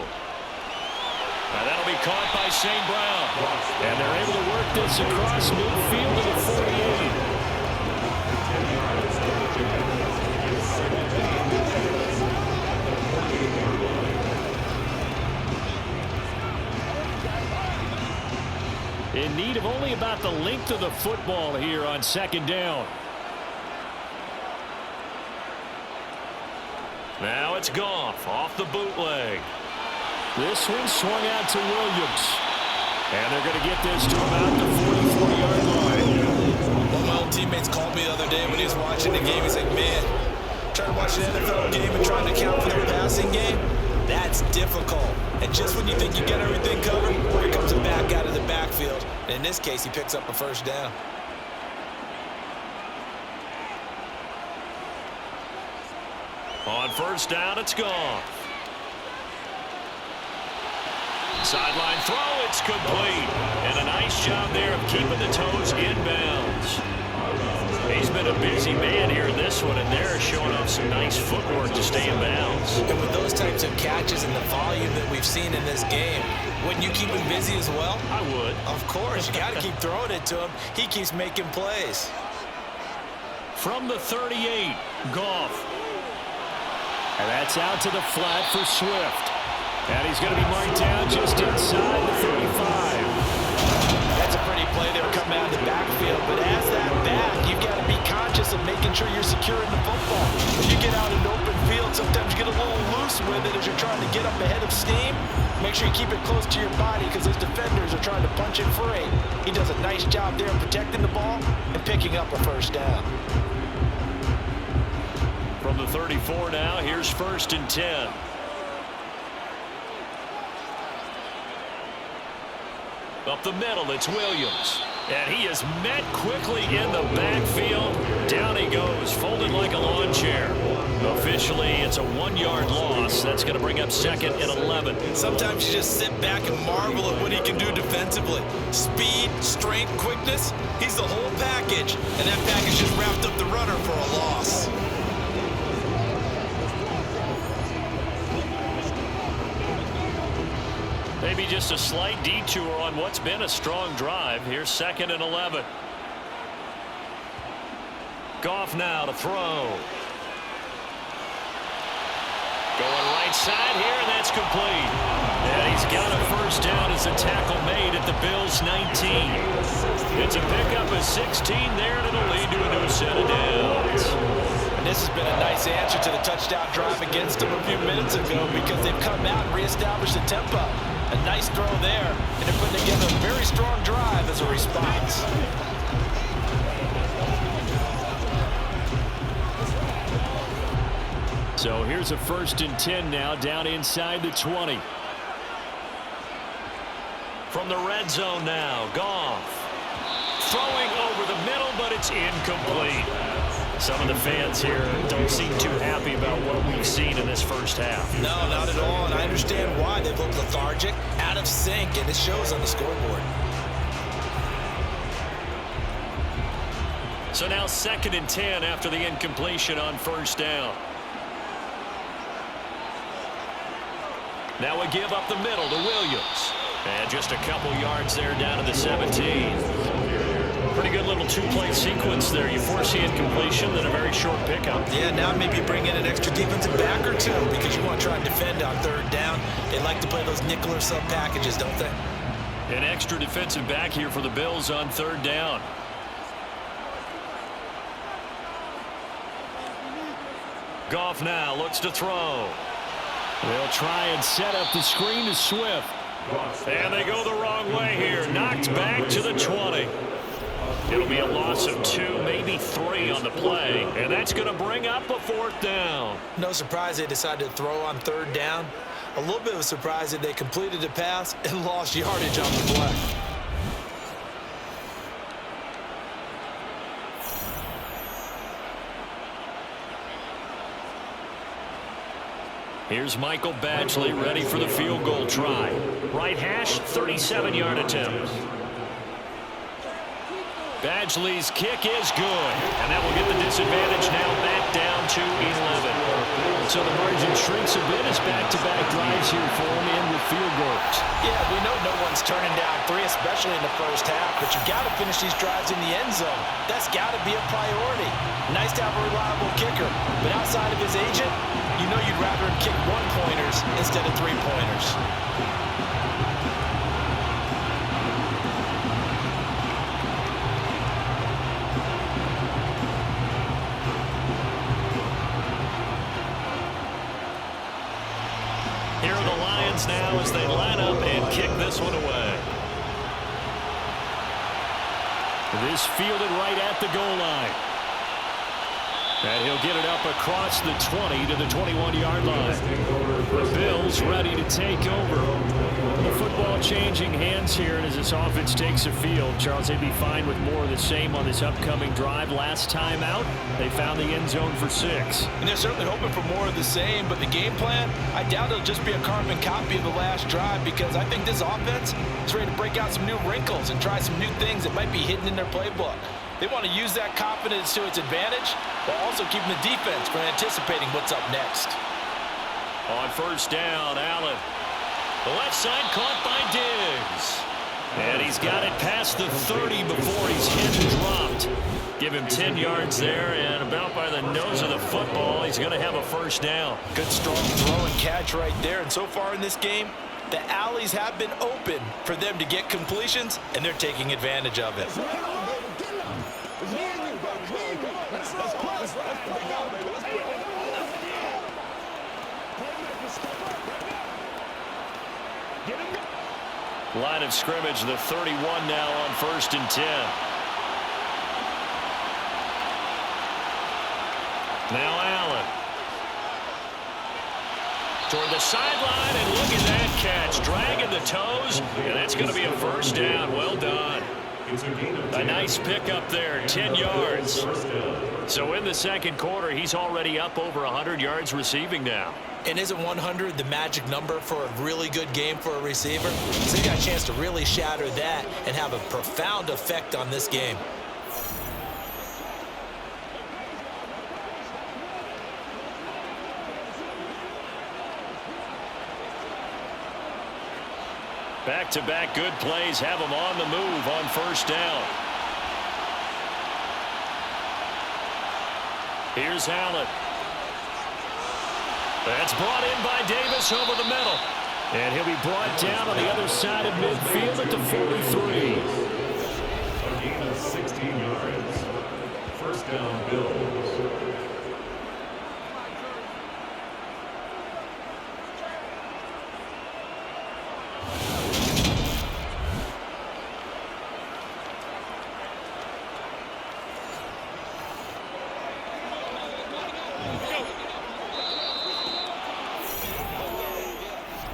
Now that'll be caught by St. Brown. And they're able to work this across midfield to the 48. In need of only about the length of the football here on 2nd down. Now it's Goff off the bootleg. This one swung out to Williams. And they're going to get this to about the 44-yard line. One of my old teammates called me the other day when he was watching the game. He's like, man, trying to watch an NFL game and trying to account for their passing game, that's difficult. And just when you think you get everything covered, here comes a back out of the backfield. And in this case, he picks up a 1st down. On first down, it's Goff. Sideline throw, it's complete. And a nice job there of keeping the toes inbounds. He's been a busy man here in this one, and they're showing off some nice footwork to stay in bounds. And with those types of catches and the volume that we've seen in this game, wouldn't you keep him busy as well? I would. Of course. You got to keep throwing it to him. He keeps making plays. From the 38, Goff. And that's out to the flat for Swift. And he's going to be marked down just inside the 35. That's a pretty play there coming out of the backfield. But as that back, you've got to be conscious of making sure you're securing the football. When you get out in the open field, sometimes you get a little loose with it as you're trying to get up ahead of steam. Make sure you keep it close to your body because those defenders are trying to punch it free. He does a nice job there of protecting the ball and picking up a first down. From the 34 now, here's 1st and 10. Up the middle, it's Williams. And he is met quickly in the backfield. Down he goes, folded like a lawn chair. Officially, it's a 1-yard loss. That's going to bring up 2nd and 11. Sometimes you just sit back and marvel at what he can do defensively. Speed, strength, quickness, he's the whole package. And that package just wrapped up the runner for a loss. Maybe just a slight detour on what's been a strong drive. Here's 2nd and 11. Goff now to throw. Going right side here, and that's complete. And he's got a first down as the tackle made at the Bills' 19. It's a pickup of 16 there, and it'll lead to a new set of downs. And this has been a nice answer to the touchdown drive against them a few minutes ago because they've come out and reestablished the tempo. A nice throw there, and they're putting together a very strong drive as a response. So here's a 1st and 10 now, down inside the 20. From the red zone now, Goff. Throwing over the middle, but it's incomplete. Some of the fans here don't seem too happy about what we've seen in this first half. No, not at all, and I understand why. They've looked lethargic, out of sync, and it shows on the scoreboard. So now 2nd and 10 after the incompletion on first down. Now we give up the middle to Williams. And just a couple yards there down to the 17. Pretty good little 2-play sequence there. You force the incompletion, then a very short pickup. Yeah, now maybe bring in an extra defensive back or two because you want to try and defend on 3rd down. They like to play those nickel or sub packages, don't they? An extra defensive back here for the Bills on 3rd down. Goff now looks to throw. They'll try and set up the screen to Swift. And they go the wrong way here. Knocked back to the 20. It'll be a loss of 2, maybe 3 on the play. And that's going to bring up a 4th down. No surprise they decided to throw on 3rd down. A little bit of a surprise that they completed the pass and lost yardage on the play. Here's Michael Badgley ready for the field goal try. Right hash, 37-yard attempt. Badgley's kick is good, and that will get the disadvantage now back down to 11. So the margin shrinks a bit as back-to-back drives here for him in with field goals. Yeah, we know no one's turning down 3, especially in the first half, but you've got to finish these drives in the end zone. That's got to be a priority. Nice to have a reliable kicker, but outside of his agent, you know you'd rather him kick 1-pointers instead of 3-pointers. Here are the Lions now as they line up and kick this one away. This fielded right at the goal line. And he'll get it up across the 20 to the 21-yard line. The Bills ready to take over. The football changing hands here, and as this offense takes the field, Charles, they'd be fine with more of the same on this upcoming drive. Last time out, they found the end zone for 6. And they're certainly hoping for more of the same, but the game plan, I doubt it'll just be a carbon copy of the last drive, because I think this offense is ready to break out some new wrinkles and try some new things that might be hidden in their playbook. They want to use that confidence to its advantage while also keeping the defense from anticipating what's up next. On first down, Allen. The left side caught by Diggs. And he's got it past the 30 before he's hit and dropped. Give him 10 yards there, and about by the nose of the football, he's going to have a first down. Good, strong throw and catch right there. And so far in this game, the alleys have been open for them to get completions, and they're taking advantage of it. Line of scrimmage, the 31 now on 1st and 10. Now Allen. Toward the sideline, and look at that catch. Dragging the toes, and that's going to be a first down. Well done. A nice pickup there, 10 yards. So in the second quarter, he's already up over 100 yards receiving now. And isn't 100 the magic number for a really good game for a receiver? So he got a chance to really shatter that and have a profound effect on this game. Back-to-back good plays have him on the move on first down. Here's Allen. That's brought in by Davis over the middle. And he'll be brought down on the other side of midfield at the 43. A gain of 16 yards. First down, Bills.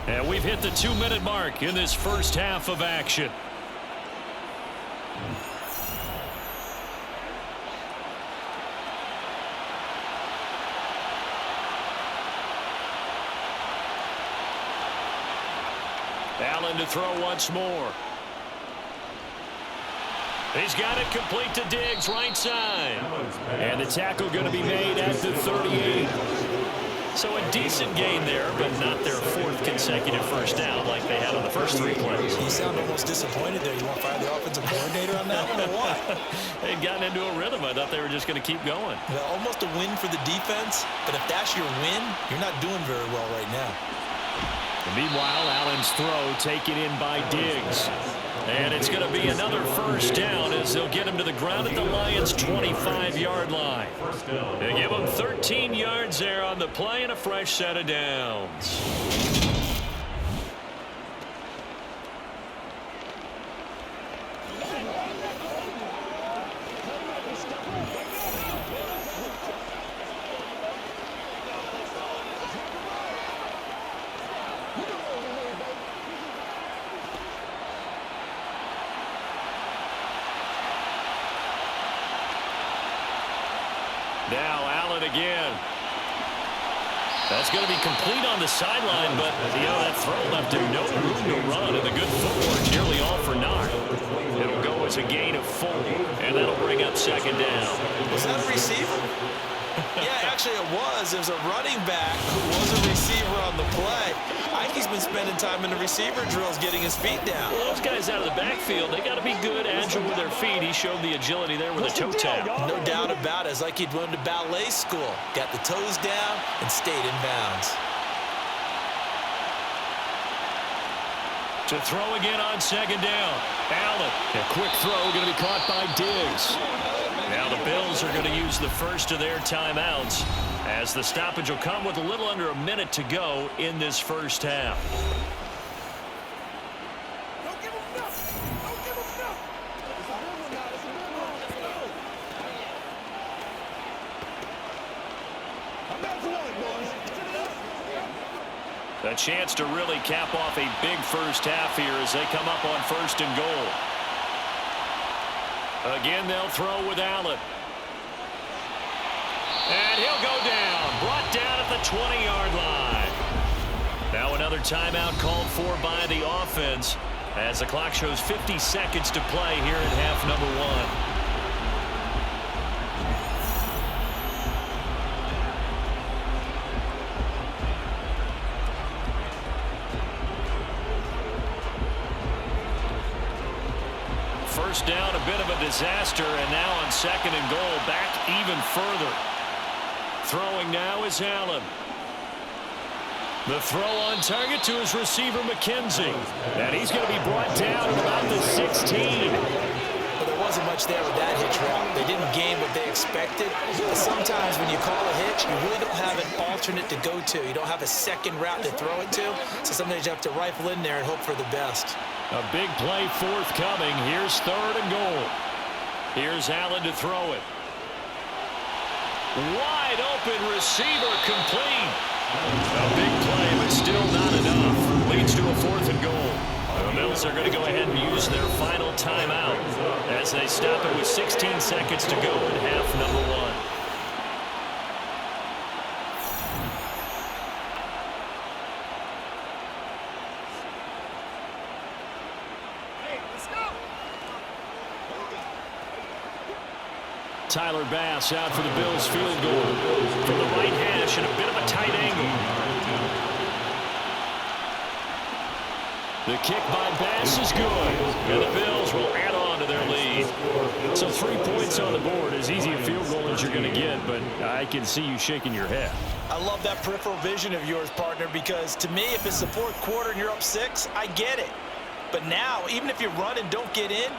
And we've hit the 2-minute mark in this first half of action. Allen to throw once more. He's got it complete to Diggs, right side. And the tackle going to be made at the 38. So a decent gain there, but not their 4th consecutive first down like they had on the first 3 plays. You sound almost disappointed there. You want to fire the offensive coordinator on that one or what? They'd gotten into a rhythm. I thought they were just going to keep going. Well, almost a win for the defense, but if that's your win, you're not doing very well right now. And meanwhile, Allen's throw taken in by Diggs. And it's going to be another first down as they'll get him to the ground at the Lions' 25-yard line. They give him 13 yards there on the play and a fresh set of downs. Now Allen again. That's going to be complete on the sideline, but that throw left him no room to run, and the good footwork nearly all for naught. It'll go as a gain of 4, and that'll bring up second down. Was that a receiver? Yeah, actually it was. There's a running back who was a receiver on the play. I think he's been spending time in the receiver drills getting his feet down. Well, those guys out of the backfield, they got to be good, agile with their feet. He showed the agility there with a toe tap. No doubt about it. It's like he'd run to ballet school. Got the toes down and stayed in bounds. To throw again on second down. Allen, a quick throw going to be caught by Diggs. Now the Bills are going to use the first of their timeouts as the stoppage will come with a little under a minute to go in this first half. A chance to really cap off a big first half here as they come up on 1st and goal. Again, they'll throw with Allen. And he'll go down. Brought down at the 20-yard line. Now another timeout called for by the offense as the clock shows 50 seconds to play here in half number 1. First down, a bit of a disaster, and now on 2nd and goal, back even further. Throwing now is Allen. The throw on target to his receiver, McKenzie. And he's going to be brought down at about the 16. Well, there wasn't much there with that hitch route. They didn't gain what they expected. But sometimes when you call a hitch, you really don't have an alternate to go to. You don't have a second route to throw it to. So sometimes you have to rifle in there and hope for the best. A big play forthcoming. Here's 3rd and goal. Here's Allen to throw it. Wide open receiver complete. A big play, but still not enough. Leads to a 4th and goal. The Bills are going to go ahead and use their final timeout as they stop it with 16 seconds to go in half number 1. Tyler Bass out for the Bills field goal from the right hash and a bit of a tight angle. The kick by Bass is good, and the Bills will add on to their lead. So 3 points on the board, as easy a field goal as you're going to get, but I can see you shaking your head. I love that peripheral vision of yours, partner, because to me, if it's the 4th quarter and you're up 6, I get it. But now, even if you run and don't get in,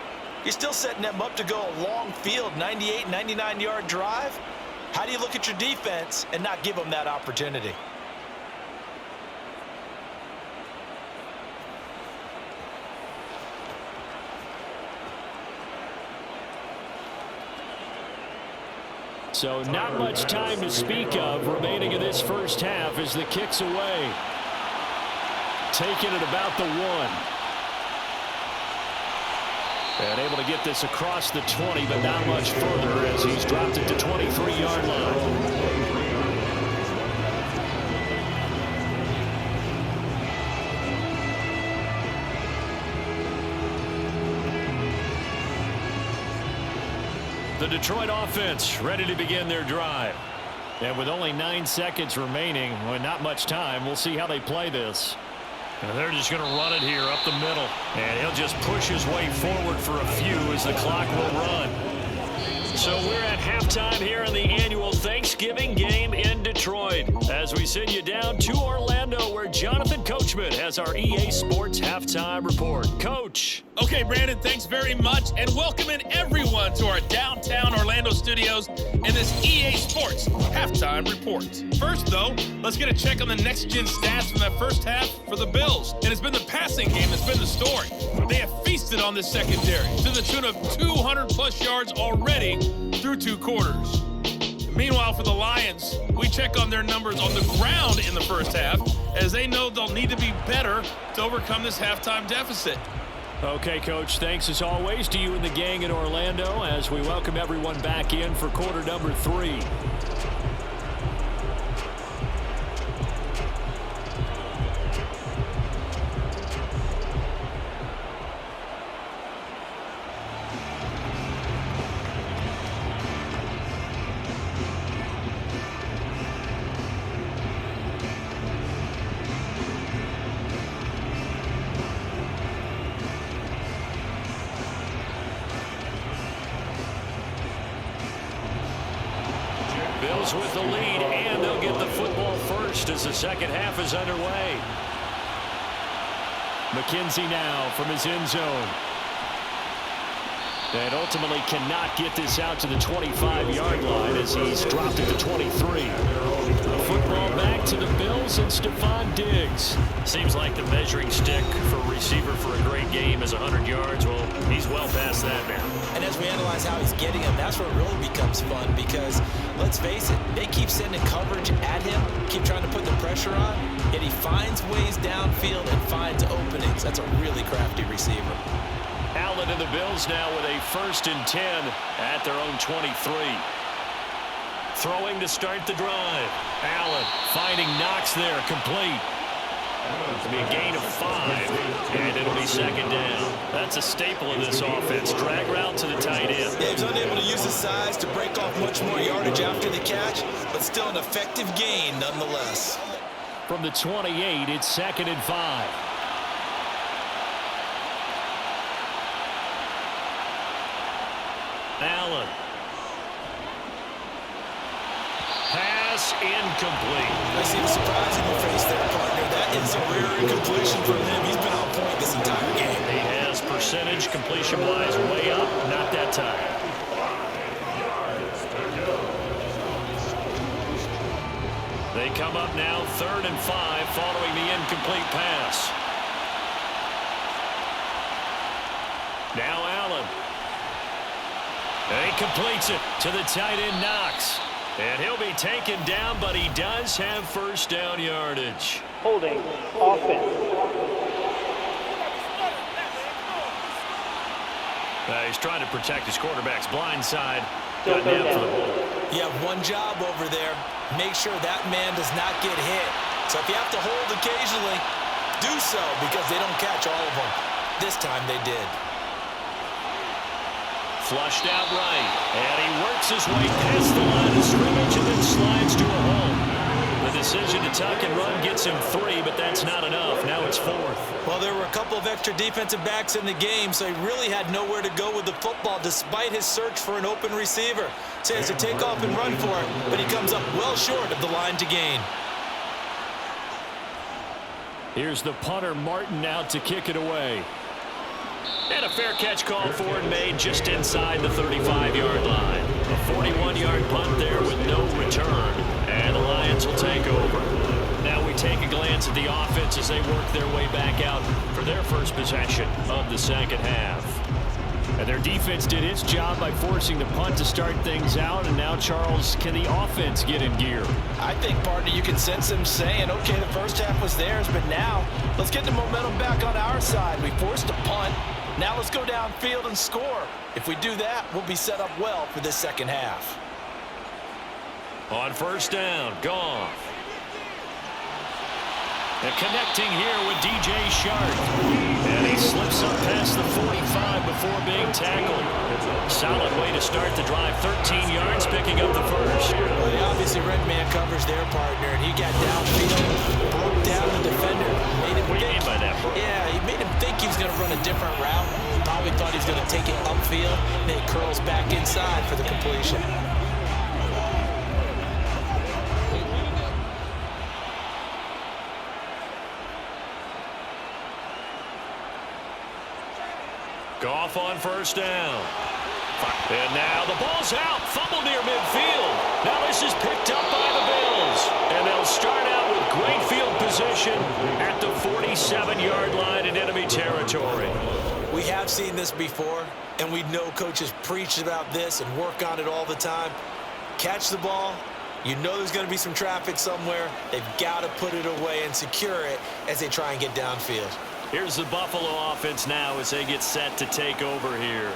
you're still setting them up to go a long field, 98, 99-yard drive. How do you look at your defense and not give them that opportunity? So not much time to speak of remaining in this first half as the kick's away. Taking it about the 1. And able to get this across the 20, but not much further as he's dropped it to 23-yard line. The Detroit offense ready to begin their drive. And with only 9 seconds remaining, well, not much time, we'll see how they play this. And they're just going to run it here up the middle. And he'll just push his way forward for a few as the clock will run. So we're at halftime here in the annual Thanksgiving game in Detroit as we send you down to Orlando where Jonathan Coachman has our EA Sports halftime report. Coach. Okay, Brandon, thanks very much, and welcoming everyone to our downtown Orlando studios in this EA Sports halftime report. First, though, let's get a check on the next-gen stats from that first half for the Bills. And it's been the passing game that's been the story. They have feasted on this secondary to the tune of 200-plus yards already through 2 quarters. Meanwhile, for the Lions, we check on their numbers on the ground in the first half as they know they'll need to be better to overcome this halftime deficit. Okay, Coach, thanks as always to you and the gang in Orlando as we welcome everyone back in for quarter number 3. Bills with the lead, and they'll get the football first as the second half is underway. McKenzie now from his end zone. And ultimately cannot get this out to the 25-yard line as he's dropped it to 23. Football back to the Bills and Stephon Diggs. Seems like the measuring stick for a receiver for a great game is 100 yards. Well, he's well past that now. And as we analyze how he's getting them, that's where it really becomes fun because, let's face it, they keep sending coverage at him, keep trying to put the pressure on, yet he finds ways downfield and finds openings. That's a really crafty receiver. Allen and the Bills now with a 1st and 10 at their own 23. Throwing to start the drive. Allen finding Knox there, complete. It'll be a gain of 5, and it'll be 2nd down. That's a staple of this offense. Drag route to the tight end. Yeah, he was unable to use his size to break off much more yardage after the catch, but still an effective gain nonetheless. From the 28, it's 2nd and 5. Allen. Pass incomplete. I see the surprise in your face there, partner. That is a rare incompletion from him. He's been on point this entire game. He has percentage completion-wise way up. Not that time. They come up now 3rd and 5 following the incomplete pass. Now Allen. And he completes it to the tight end Knox. And he'll be taken down, but he does have 1st down yardage. Holding offense. He's trying to protect his quarterback's blind side. Got down for the ball. You have one job over there. Make sure that man does not get hit. So if you have to hold occasionally, do so because they don't catch all of them. This time they did. Flushed out right, and he works his way past the line of scrimmage and then slides to a hole. The decision to tuck and run gets him 3, but that's not enough. Now it's 4th. Well, there were a couple of extra defensive backs in the game, so he really had nowhere to go with the football despite his search for an open receiver. So he has to take off and run for it, but he comes up well short of the line to gain. Here's the punter Martin out to kick it away. And a fair catch called for and made just inside the 35-yard line. A 41-yard punt there with no return. And the Lions will take over. Now we take a glance at the offense as they work their way back out for their first possession of the 2nd half. And their defense did its job by forcing the punt to start things out. And now, Charles, can the offense get in gear? I think, partner, you can sense them saying, okay, the first half was theirs, but now let's get the momentum back on our side. We forced a punt. Now let's go downfield and score. If we do that, we'll be set up well for this 2nd half. On 1st down, Goff. And connecting here with DJ Shark. And he slips up past the 45 before being tackled. Solid way to start the drive. 13 yards, picking up the 1st. Well, he obviously red man coverage their partner, and he got downfield, broke down the defender. What do you mean by that? Yeah, he made him think he was going to run a different route. Probably thought he was going to take it upfield. Then he curls back inside for the completion. Goff on 1st down. And now the ball's out. Fumble near midfield. Now this is picked up by the Bills. And they'll start out with great field position at the 47-yard line in enemy territory. We have seen this before, and we know coaches preach about this and work on it all the time. Catch the ball. You know there's going to be some traffic somewhere. They've got to put it away and secure it as they try and get downfield. Here's the Buffalo offense now as they get set to take over here.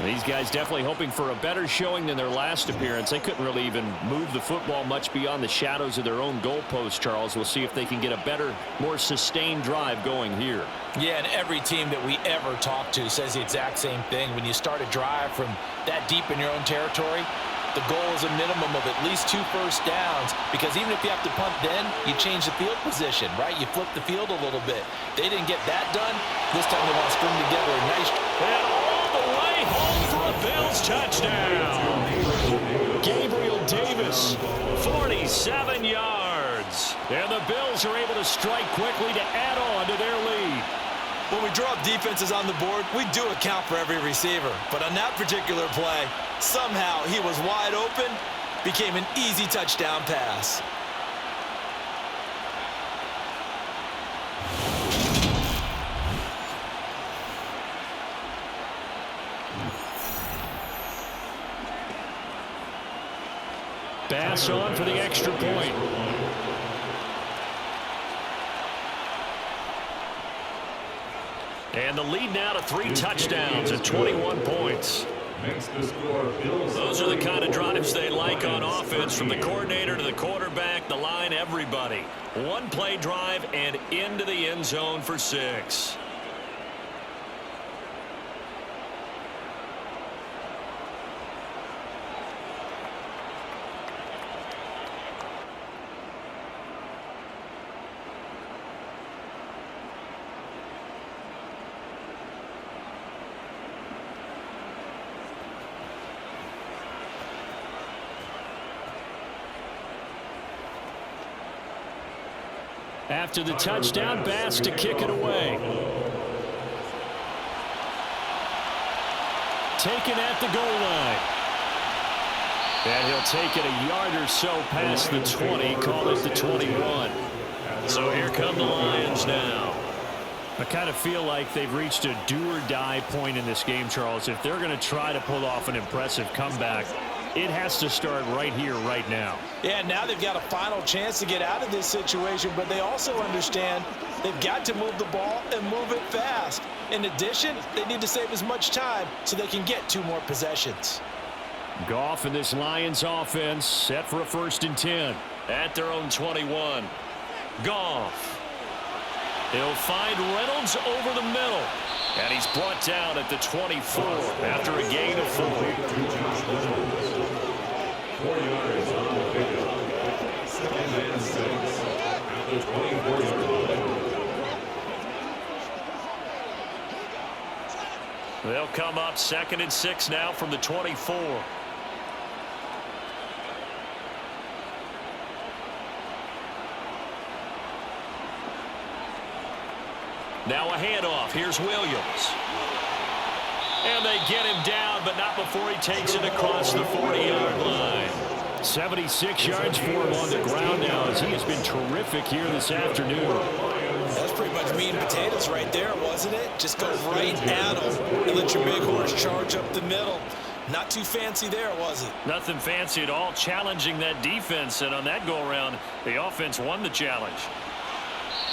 These guys definitely hoping for a better showing than their last appearance. They couldn't really even move the football much beyond the shadows of their own goalpost, Charles. We'll see if they can get a better, more sustained drive going here. Yeah, and every team that we ever talk to says the exact same thing. When you start a drive from that deep in your own territory, the goal is a minimum of at least 2 first downs, because even if you have to punt then, you change the field position, right? You flip the field a little bit. They didn't get that done. This time they want to string together a nice... And all the way home for a Bills touchdown. Gabriel Davis, 47 yards. And the Bills are able to strike quickly to add on to their lead. When we draw up defenses on the board, we do account for every receiver. But on that particular play, somehow he was wide open, became an easy touchdown pass. Pass on for the extra point. And the lead now to 3 touchdowns at 21 points. Those are the kind of drives they like on offense, from the coordinator to the quarterback, the line, everybody. One play drive and into the end zone for 6. After the touchdown, Bass to kick it away. Taken at the goal line. And he'll take it a yard or so past the 20, call it the 21. So here come the Lions now. I kind of feel like they've reached a do-or-die point in this game, Charles. If they're going to try to pull off an impressive comeback, it has to start right here, right now. Yeah, now they've got a final chance to get out of this situation, but they also understand they've got to move the ball and move it fast. In addition, they need to save as much time so they can get 2 more possessions. Goff and this Lions offense set for a 1st and 10 at their own 21. Goff. He'll find Reynolds over the middle. And he's brought down at the 24 after a gain of 4. 4 yards on the pickup. 2nd and 6 at the 24-yard line. They'll come up 2nd and 6 now from the 24. Now a handoff. Here's Williams. And they get him down, but not before he takes it across the 40-yard line. 76 yards for him on the ground now, as he has been terrific here this afternoon. That's pretty much meat and potatoes right there, wasn't it? Just go right at him and let your big horse charge up the middle. Not too fancy there, was it? Nothing fancy at all, challenging that defense, and on that go-around, the offense won the challenge.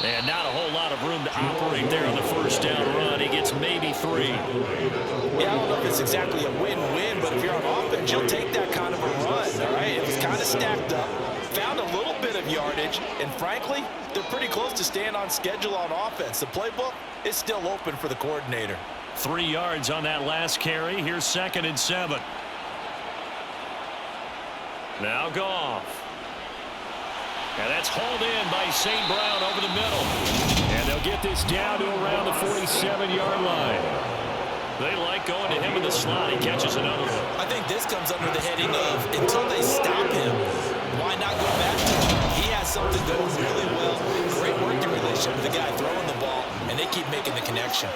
And not a whole lot of room to operate there on the 1st down run. He gets maybe 3. Yeah, I don't know if it's exactly a win-win, but if you're on offense, you'll take that kind of a run, all right? It was kind of stacked up, found a little bit of yardage, and frankly, they're pretty close to staying on schedule on offense. The playbook is still open for the coordinator. 3 yards on that last carry. Here's 2nd and 7. Now Goff. And that's hauled in by St. Brown over the middle. And they'll get this down to around the 47-yard line. They like going to him in the slot. He catches another one. I think this comes under the heading of, until they stop him, why not go back to him? He has something going really well. Great working relationship with the guy throwing the ball, and they keep making the connection.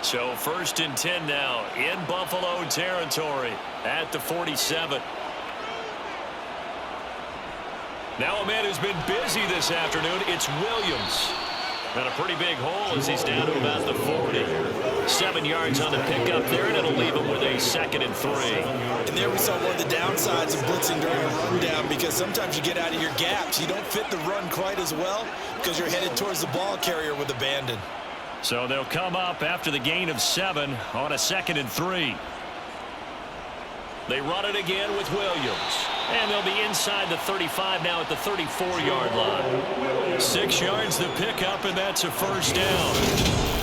So 1st and 10 now in Buffalo territory at the 47. Now a man who's been busy this afternoon, it's Williams. And a pretty big hole as he's down to about the 40. 7 yards on the pickup there, and it'll leave him with a 2nd and 3. And there we saw one of the downsides of blitzing during a rundown, because sometimes you get out of your gaps. You don't fit the run quite as well because you're headed towards the ball carrier with abandon. So they'll come up after the gain of 7 on a 2nd and 3. They run it again with Williams. And they'll be inside the 35 now at the 34-yard line. 6 yards the pickup, and that's a 1st down.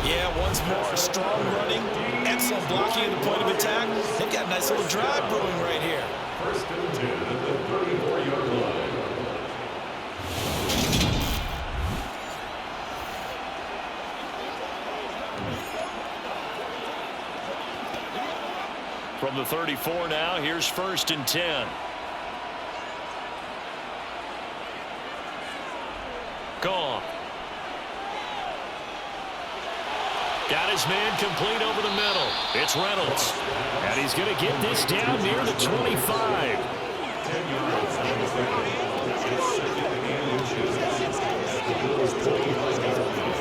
Yeah, once more, strong running, excellent blocking at the point of attack. They've got a nice little drive brewing right here. 1st and 10 at the 34-yard line. From the 34 now, here's 1st and 10. Goff. Got his man complete over the middle. It's Reynolds. And he's going to get this down near the 25. 10 yards on the ground. It's second and inches. The Bills' 25 yard line.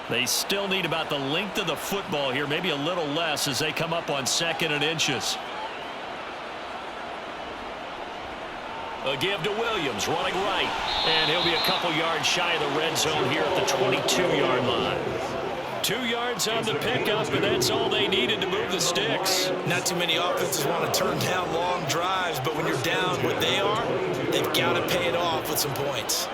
They still need about the length of the football here, maybe a little less as they come up on 2nd and inches. A give to Williams, running right. And he'll be a couple yards shy of the red zone here at the 22-yard line. 2 yards on the pickup, and that's all they needed to move the sticks. Not too many offenses want to turn down long drives, but when you're down what they are, they've got to pay it off with some points.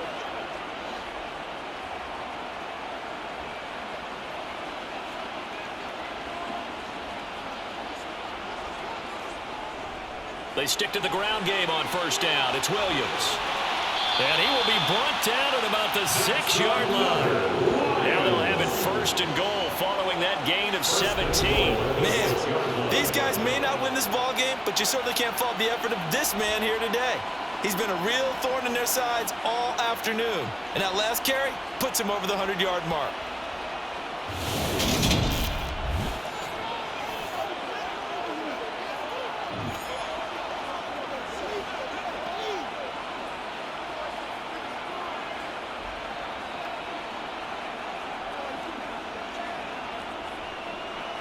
They stick to the ground game on 1st down. It's Williams. And he will be brought down at about the 6-yard line. Now they'll have it 1st and goal following that gain of 17. Man, these guys may not win this ball game, but you certainly can't fault the effort of this man here today. He's been a real thorn in their sides all afternoon. And that last carry puts him over the 100-yard mark.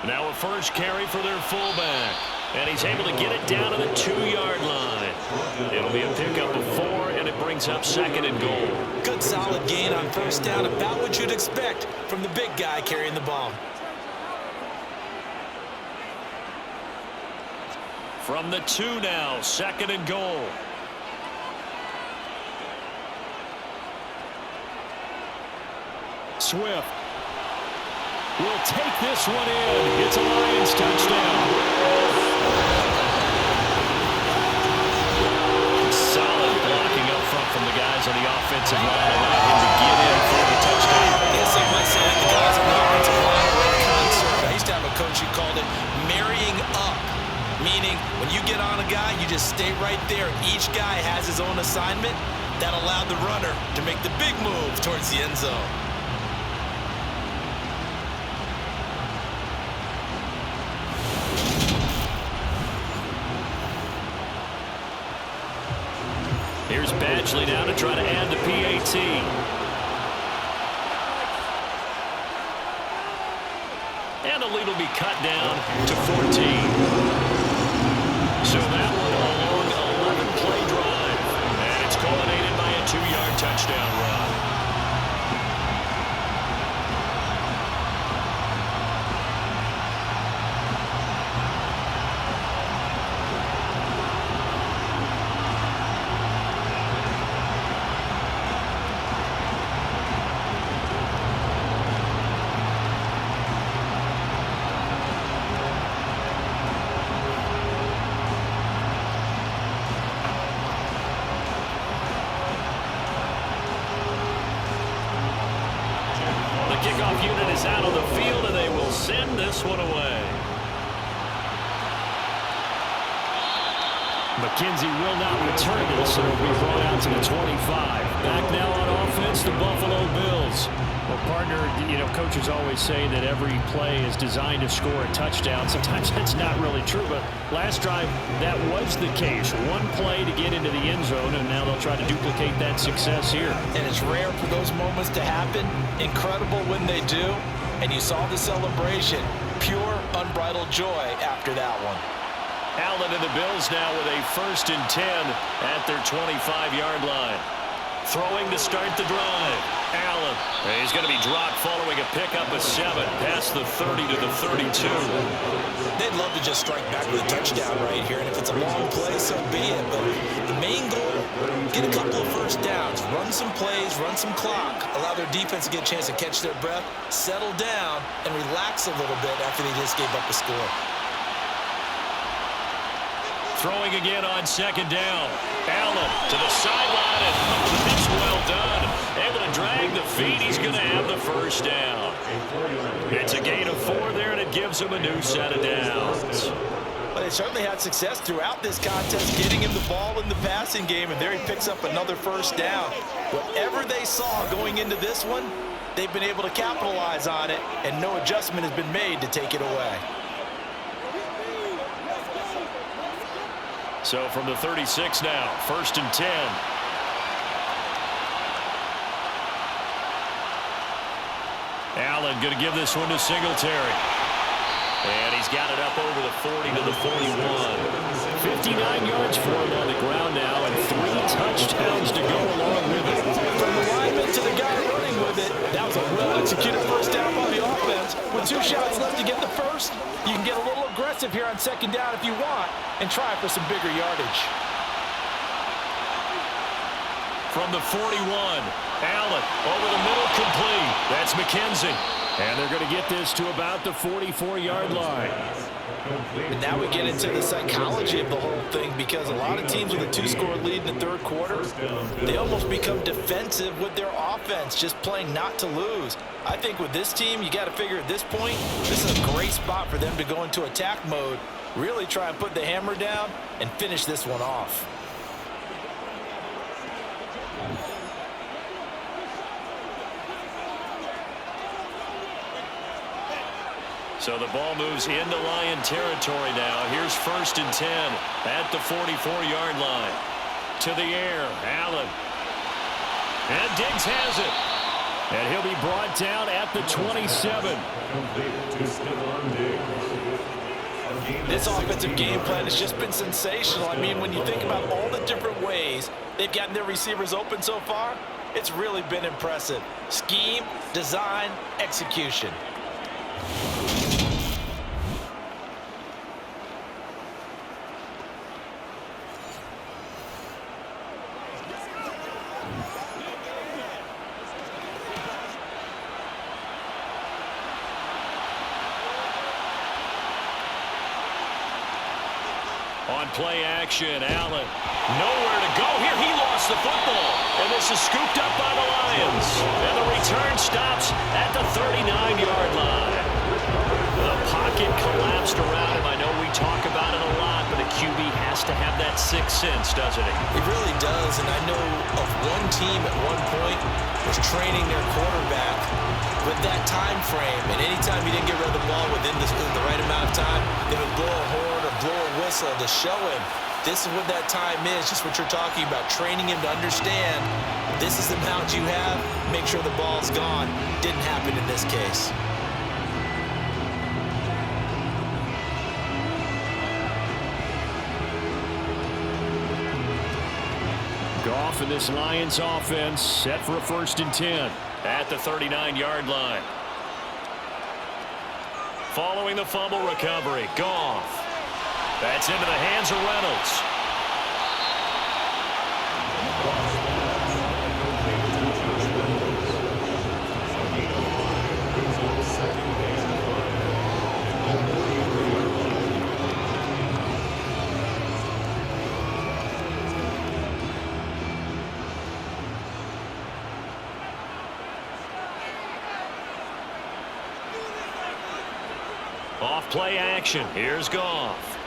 Now a first carry for their fullback. And he's able to get it down to the 2-yard line. It'll be a pickup of 4, and it brings up 2nd and goal. Good solid gain on 1st down, about what you'd expect from the big guy carrying the ball. From the 2 now, 2nd and goal. Swift will take this one in. It's a Lions touchdown. Solid blocking up front from the guys on the offensive line. Allowed him to get in for the touchdown. I guess I might say that the guys on the offensive line were in concert. I used to have a coach who called it marrying up, meaning when you get on a guy, you just stay right there. Each guy has his own assignment. That allowed the runner to make the big move towards the end zone. Here's Badgley now to try to add the PAT. And the lead will be cut down to 14. So that one a long 11-play drive. And it's culminated by a 2-yard touchdown run. Kickoff unit is out on the field, and they will send this one away. McKenzie will not return this, and it will be brought out to the 25. Back now on offense, the Buffalo Bills. Well, partner, you know, coaches always say that every play is designed to score a touchdown. Sometimes that's not really true, but last drive, that was the case. One play to get into the end zone, and now they'll try to duplicate that success here. And it's rare for those moments to happen. Incredible when they do. And you saw the celebration. Pure, unbridled joy after that one. Allen and the Bills now with a 1st and 10 at their 25-yard line. Throwing to start the drive. Allen. He's going to be dropped following a pickup of 7 past the 30 to the 32. They'd love to just strike back with a touchdown right here, and if it's a long play, so be it. But the main goal, get a couple of first downs, run some plays, run some clock, allow their defense to get a chance to catch their breath, settle down, and relax a little bit after they just gave up a score. Throwing again on 2nd down. Allen to the sideline, and that's well done. Able to drag the feet. He's going to have the 1st down. It's a gain of 4 there, and it gives him a new set of downs. Well, they certainly had success throughout this contest, getting him the ball in the passing game, and there he picks up another first down. Whatever they saw going into this one, they've been able to capitalize on it, and no adjustment has been made to take it away. So from the 36 now, 1st and 10. Allen going to give this one to Singletary. And he's got it up over the 40 to the 41. 59 yards for him on the ground now, and 3 touchdowns to go along with it. From the lineman to the guy running with it, that was a well-executed first down by the offense. With 2 shots left to get the first, you can get a little aggressive here on 2nd down if you want and try for some bigger yardage. From the 41, Allen over the middle, complete. That's McKenzie. And they're going to get this to about the 44-yard line. And now we get into the psychology of the whole thing, because a lot of teams with a 2-score lead in the 3rd quarter, they almost become defensive with their offense, just playing not to lose. I think with this team, you got to figure at this point, this is a great spot for them to go into attack mode, really try and put the hammer down and finish this one off. So the ball moves into Lion territory now. Here's 1st and 10 at the 44-yard line. To the air, Allen. And Diggs has it. And he'll be brought down at the 27. This offensive game plan has just been sensational. I mean, when you think about all the different ways they've gotten their receivers open so far, it's really been impressive. Scheme, design, execution. On play action, Allen. Nowhere to go here. He lost the football. And this is scooped up by the Lions. And the return stops at the 39-yard line. The pocket collapsed around him. I know we talk about it a lot, but a QB has to have that sixth sense, doesn't it? It really does. And I know of one team at one point was training their quarterback with that time frame. And anytime he didn't get rid of the ball within the right amount of time, they would blow a horn or blow a whistle to show him this is what that time is, just what you're talking about, training him to understand this is the amount you have, make sure the ball's gone. Didn't happen in this case. Goff and this Lions offense set for a 1st and 10. At the 39-yard line. Following the fumble recovery, Goff. That's into the hands of Reynolds. Off play action. Here's Goff.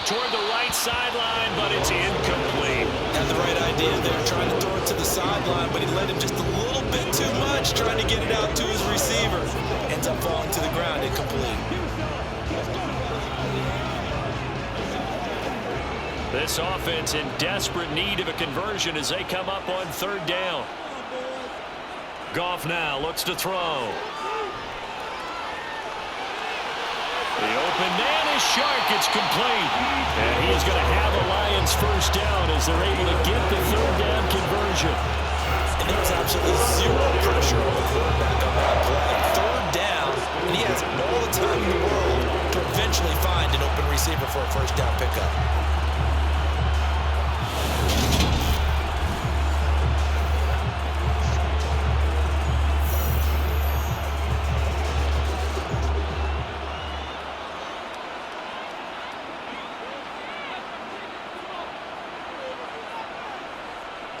Toward the right sideline, but it's incomplete. Had the right idea there, trying to throw it to the sideline, but he led him just a little bit too much, trying to get it out to his receiver. Ends up falling to the ground, incomplete. This offense in desperate need of a conversion as they come up on 3rd down. Goff now looks to throw. The open man is Shark. It's complete. And he's going to have a Lions first down as they're able to get the 3rd down conversion. And there was absolutely zero pressure on the quarterback on that play. 3rd down, and he has all the time in the world to eventually find an open receiver for a first down pickup.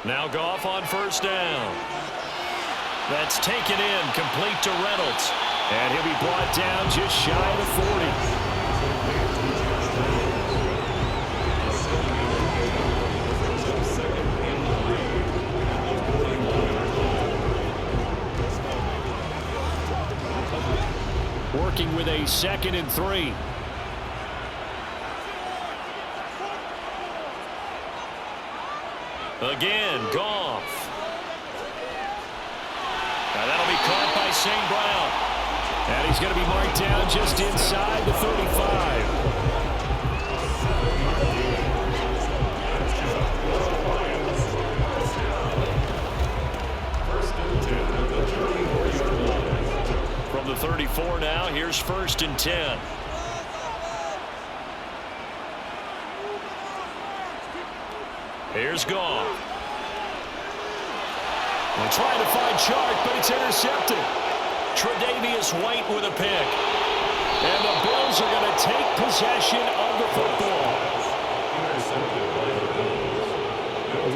Now Goff on 1st down. That's taken in, complete to Reynolds. And he'll be brought down just shy of the 40. a 2nd and 3. Again, Goff. Now that'll be caught by St. Brown. And he's going to be marked down just inside the 35. From the 34 now, here's 1st and 10. Here's Goff. They're trying to find Chark, but it's intercepted. Tre'Davious White with a pick. And the Bills are going to take possession of the football.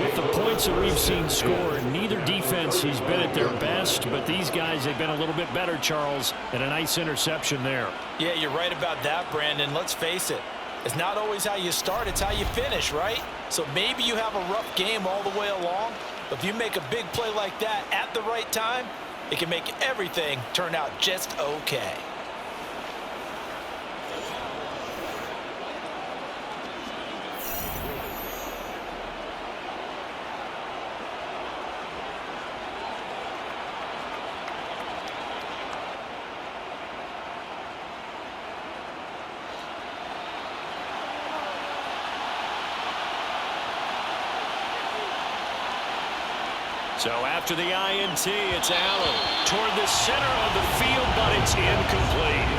With the points that we've seen scored, neither defense has been at their best, but these guys have been a little bit better, Charles, and a nice interception there. Yeah, you're right about that, Brandon. Let's face it. It's not always how you start, it's how you finish, right? So maybe you have a rough game all the way along, but if you make a big play like that at the right time, it can make everything turn out just okay. So after the INT, it's Allen toward the center of the field, but it's incomplete.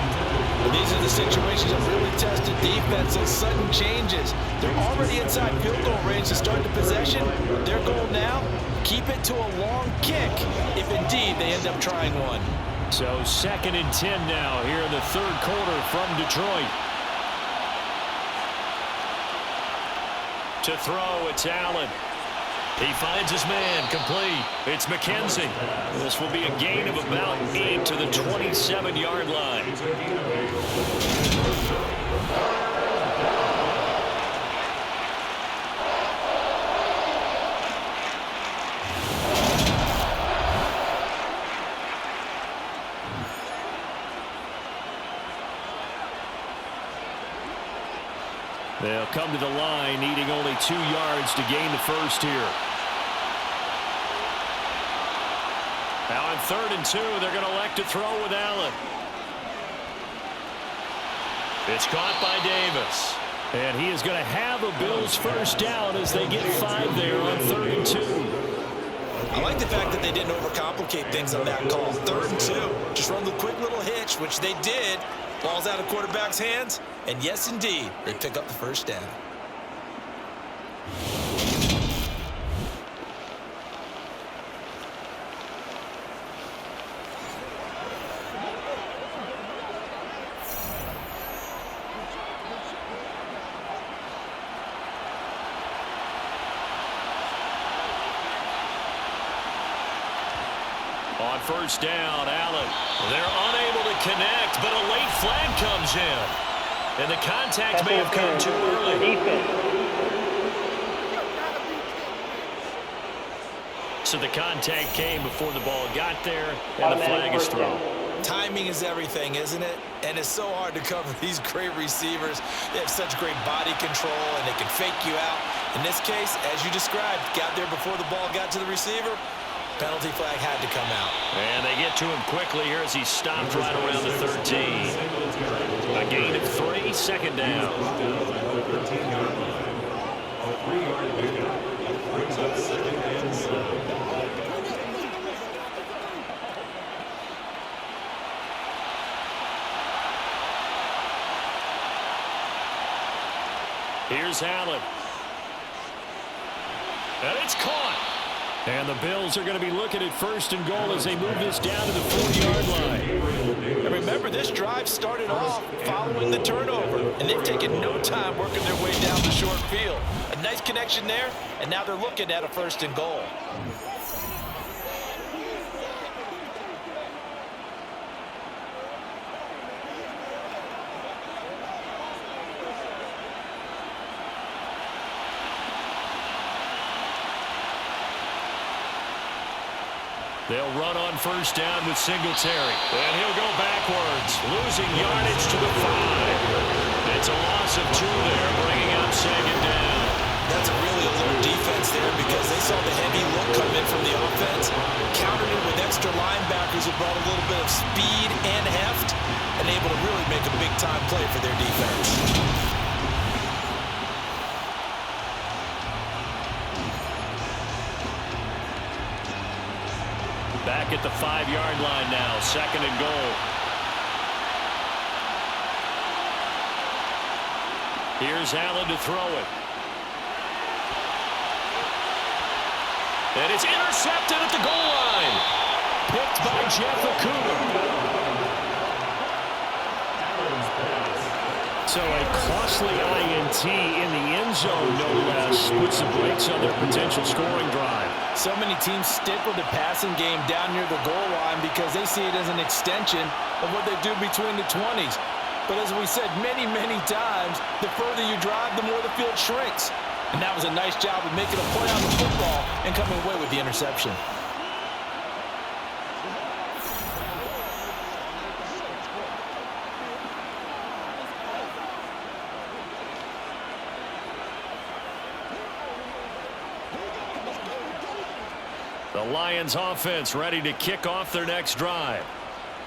Well, these are the situations of really tested defense, those sudden changes. They're already inside field goal range to start the possession. Their goal now, keep it to a long kick, if indeed they end up trying one. So 2nd and 10 now here in the 3rd quarter from Detroit. To throw, it's Allen. He finds his man, complete. It's McKenzie. This will be a gain of about 8 to the 27-yard line. They'll come to the line, needing only 2 yards to gain the first here. Now on 3rd and 2, they're going to elect to throw with Allen. It's caught by Davis. And he is going to have a Bills first down as they get 5 there on 3rd and 2. I like the fact that they didn't overcomplicate things on that call. 3rd and 2. Just run the quick little hitch, which they did. Ball's out of quarterback's hands. And yes, indeed, they pick up the first down. On 1st down, Allen. They're unable to connect, but a late flag comes in. And the contact may have come too early. So the contact came before the ball got there, and the flag is thrown. Timing is everything, isn't it? And it's so hard to cover these great receivers. They have such great body control, and they can fake you out. In this case, as you described, got there before the ball got to the receiver. Penalty flag had to come out. And they get to him quickly here as he stopped right around the 13. A gain of 3, 2nd down. Here's Allen. And it's caught. And the Bills are going to be looking at 1st and goal as they move this down to the 4-yard line. And remember, this drive started off following the turnover, and they've taken no time working their way down the short field. A nice connection there, and now they're looking at a 1st and goal. They'll run on first down with Singletary. And he'll go backwards, losing yardage to the 5. It's a loss of 2 there, bringing up 2nd down. That's a really alert defense there because they saw the heavy look come in from the offense, countered it with extra linebackers who brought a little bit of speed and heft, and able to really make a big-time play for their defense. Back at the 5-yard line now, 2nd and goal. Here's Allen to throw it. And it's intercepted at the goal line. Picked by Jeff Okudah. So a costly INT in the end zone, no less, puts the brakes on their potential scoring drive. So many teams stick with the passing game down near the goal line because they see it as an extension of what they do between the 20s. But as we said many, many times, the further you drive, the more the field shrinks. And that was a nice job of making a play on the football and coming away with the interception. The Lions offense ready to kick off their next drive.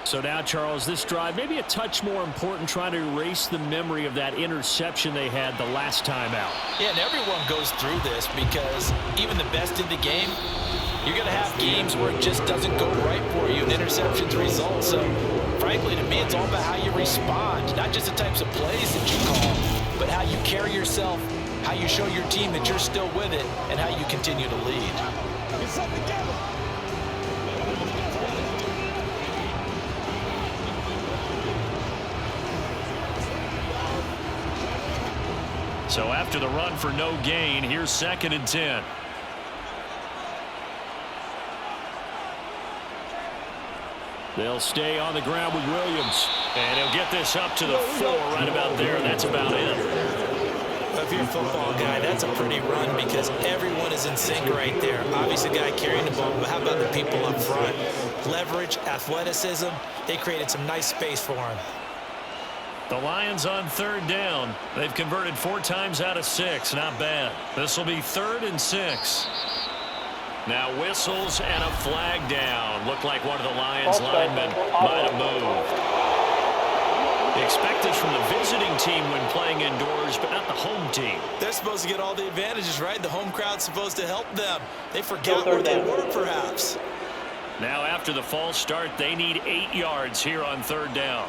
So now, Charles, this drive maybe a touch more important, trying to erase the memory of that interception they had the last time out. Yeah, and everyone goes through this because even the best in the game, you're going to have games where it just doesn't go right for you and interceptions result. So, frankly, to me, it's all about how you respond, not just the types of plays that you call, but how you carry yourself, how you show your team that you're still with it, and how you continue to lead. So after the run for no gain, here's 2nd and 10. They'll stay on the ground with Williams. And he'll get this up to the 4 right about there. That's about it. If you're a football guy, that's a pretty run because everyone is in sync right there. Obviously, the guy carrying the ball, but how about the people up front? Leverage, athleticism, they created some nice space for him. The Lions on 3rd down. They've converted 4 times out of 6. Not bad. This will be 3rd and 6. Now whistles and a flag down. Looked like one of the Lions linemen might have moved. They expect this from the visiting team when playing indoors, but not the home team. They're supposed to get all the advantages, right? The home crowd's supposed to help them. They forgot where they were, perhaps. Now after the false start, they need 8 yards here on 3rd down.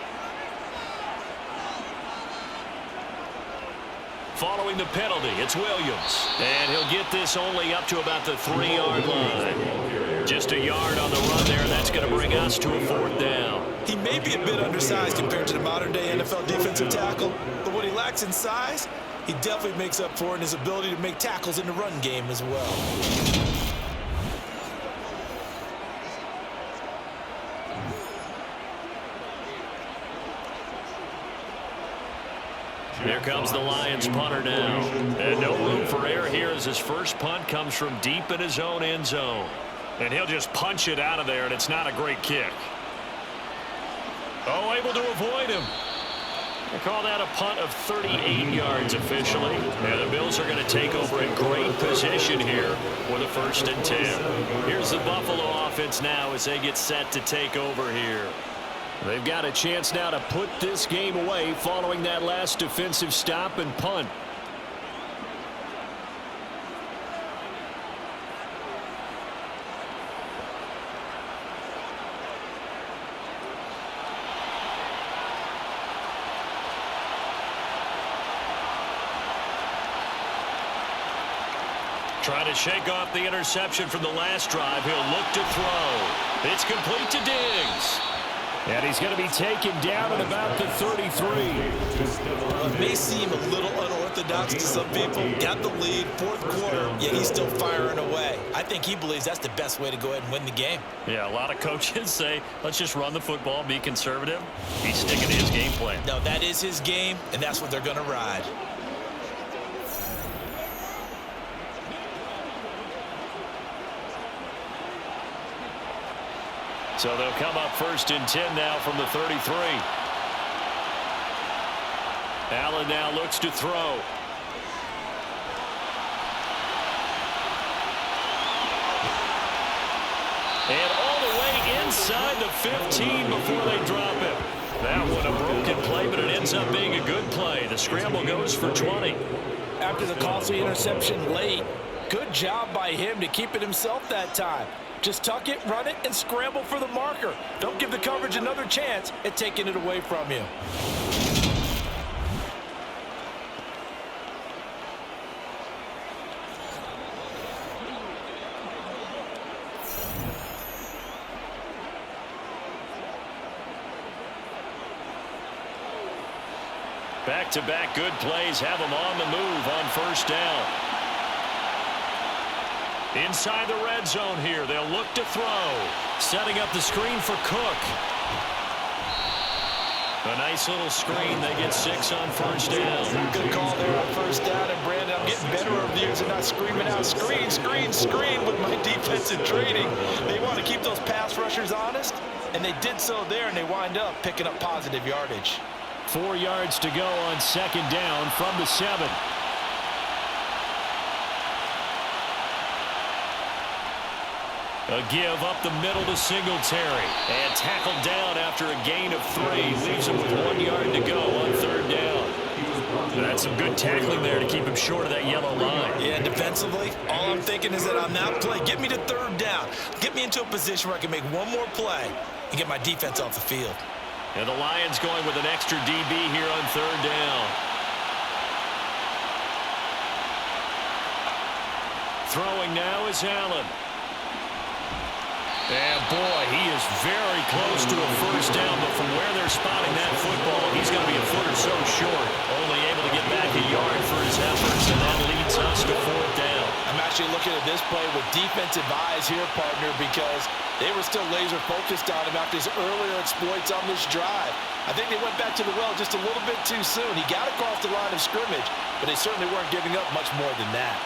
Following the penalty, it's Williams. And he'll get this only up to about the 3-yard line. Just a yard on the run there. That's going to bring us to a 4th down. He may be a bit undersized compared to the modern-day NFL defensive tackle, but what he lacks in size, he definitely makes up for in his ability to make tackles in the run game as well. Here comes the Lions punter now. And no room for error here as his first punt comes from deep in his own end zone. And he'll just punch it out of there, and it's not a great kick. Oh, able to avoid him. They call that a punt of 38 yards officially. And the Bills are going to take over in great position here with a 1st and 10. Here's the Buffalo offense now as they get set to take over here. They've got a chance now to put this game away following that last defensive stop and punt. Trying to shake off the interception from the last drive. He'll look to throw. It's complete to Diggs. And he's going to be taken down at about the 33. It may seem a little unorthodox to some people. Got the lead, 4th quarter, yet he's still firing away. I think he believes that's the best way to go ahead and win the game. Yeah, a lot of coaches say, let's just run the football, be conservative. He's sticking to his game plan. No, that is his game, and that's what they're going to ride. So they'll come up 1st and 10 now from the 33. Allen now looks to throw. And all the way inside the 15 before they drop him. That one a broken play, but it ends up being a good play. The scramble goes for 20. After the costly interception late, good job by him to keep it himself that time. Just tuck it, run it, and scramble for the marker. Don't give the coverage another chance at taking it away from you. Back-to-back good plays have them on the move on 1st down. Inside the red zone here, they'll look to throw. Setting up the screen for Cook. A nice little screen. They get 6 on 1st down. Good call there on 1st down. And Brandon, I'm getting better reviews and not screaming out screen, screen, screen with my defensive training. They want to keep those pass rushers honest, and they did so there, and they wind up picking up positive yardage. 4 yards to go on 2nd down from the 7. A give up the middle to Singletary. And tackled down after a gain of 3. Leaves him with 1 yard to go on 3rd down. That's some good tackling there to keep him short of that yellow line. Yeah, defensively, all I'm thinking is that on that play, get me to 3rd down. Get me into a position where I can make one more play and get my defense off the field. And the Lions going with an extra DB here on 3rd down. Throwing now is Allen. And boy, he is very close to a 1st down, but from where they're spotting that football, he's going to be a foot or so short. Only able to get back a yard for his efforts, and that leads us to 4th down. I'm actually looking at this play with defensive eyes here, partner, because they were still laser focused on him after his earlier exploits on this drive. I think they went back to the well just a little bit too soon. He got across the line of scrimmage, but they certainly weren't giving up much more than that.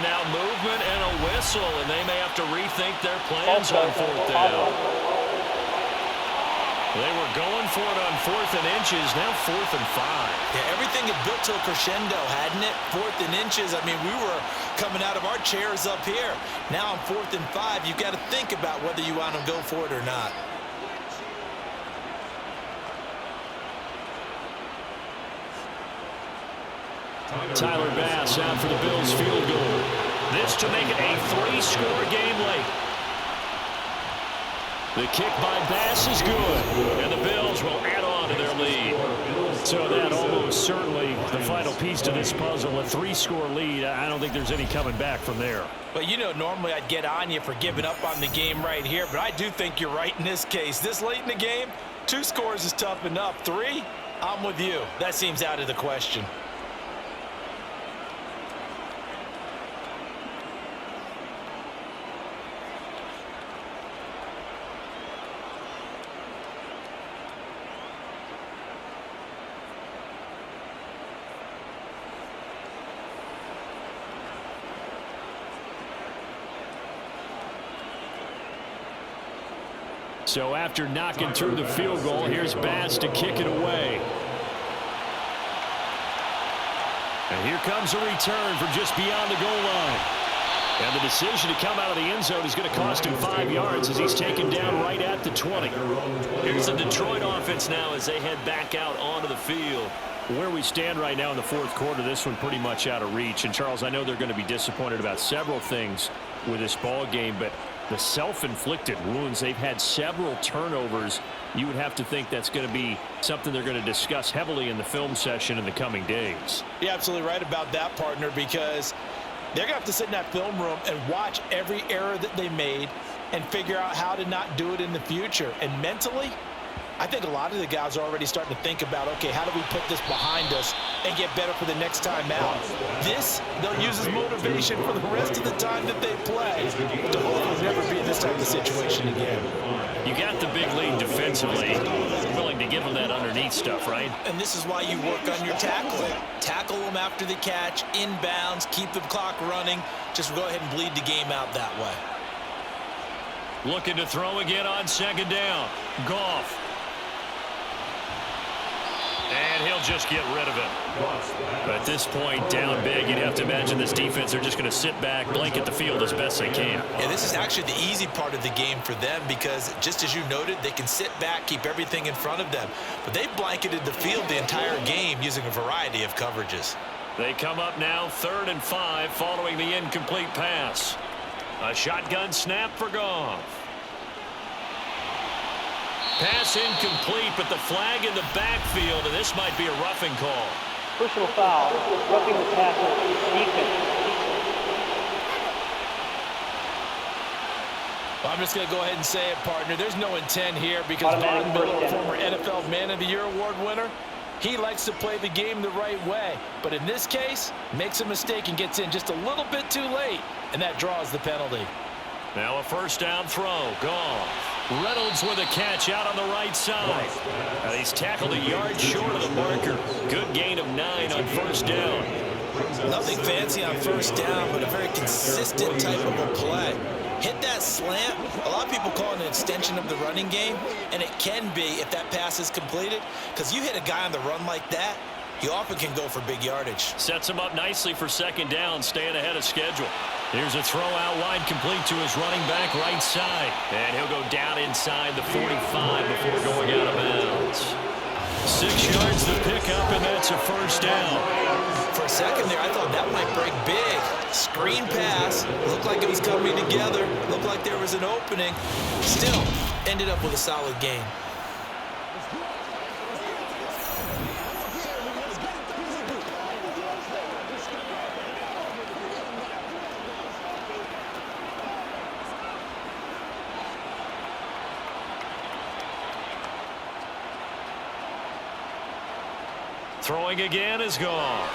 Now movement and a whistle, and they may have to rethink their plans on 4th down. They were going for it on 4th and inches, now 4th and 5. Yeah, everything had built to a crescendo, hadn't it? 4th and inches. I mean, we were coming out of our chairs up here. Now on 4th and 5, you've got to think about whether you want to go for it or not. Tyler Bass out for the Bills field goal. This to make it a 3-score game late. The kick by Bass is good. And the Bills will add on to their lead. So that almost certainly the final piece to this puzzle. A 3-score lead. I don't think there's any coming back from there. But, you know, normally I'd get on you for giving up on the game right here, but I do think you're right in this case. This late in the game, 2 scores is tough enough. 3, I'm with you. That seems out of the question. So after knocking through the field goal, here's Bass to kick it away. And here comes a return from just beyond the goal line. And the decision to come out of the end zone is going to cost him 5 yards as he's taken down right at the 20. Here's the Detroit offense now as they head back out onto the field. Where we stand right now in the 4th quarter, this one pretty much out of reach. And, Charles, I know they're going to be disappointed about several things with this ball game, but the self-inflicted wounds, they've had several turnovers. You would have to think that's going to be something they're going to discuss heavily in the film session in the coming days. You're absolutely right about that, partner, because they're going to have to sit in that film room and watch every error that they made and figure out how to not do it in the future. And mentally, I think a lot of the guys are already starting to think about, okay, how do we put this behind us and get better for the next time out? This, they'll use as motivation for the rest of the time that they play to hopefully never be in this type of situation again. You got the big lead defensively. Willing to give them that underneath stuff, right? And this is why you work on your tackling. Tackle them after the catch, inbounds, keep the clock running. Just go ahead and bleed the game out that way. Looking to throw again on second down. Goff. And he'll just get rid of it. But at this point, down big, you'd have to imagine this defense, they're just going to sit back, blanket the field as best they can. Yeah, this is actually the easy part of the game for them because, just as you noted, they can sit back, keep everything in front of them. But they blanketed the field the entire game using a variety of coverages. They come up now 3rd and 5 following the incomplete pass. A shotgun snap for Goff. Pass incomplete, but the flag in the backfield, and this might be a roughing call. Personal foul, roughing the passer, defense. Well, I'm just going to go ahead and say it, partner. There's no intent here because Von Miller, former NFL Man of the Year award winner, he likes to play the game the right way. But in this case, makes a mistake and gets in just a little bit too late, and that draws the penalty. Now a first down throw. Goff. Reynolds with a catch out on the right side. Now he's tackled a yard short of the marker. Good gain of 9 on first down. Nothing fancy on first down, but a very consistent type of a play. Hit that slant. A lot of people call it an extension of the running game, and it can be if that pass is completed, because you hit a guy on the run like that, he often can go for big yardage. Sets him up nicely for second down, staying ahead of schedule. Here's a throw out wide, complete to his running back right side. And he'll go down inside the 45 before going out of bounds. 6 yards to pick up, and that's a first down. For a second there, I thought that might break big. Screen pass. Looked like it was coming together. Looked like there was an opening. Still, ended up with a solid game. Throwing again is Goff.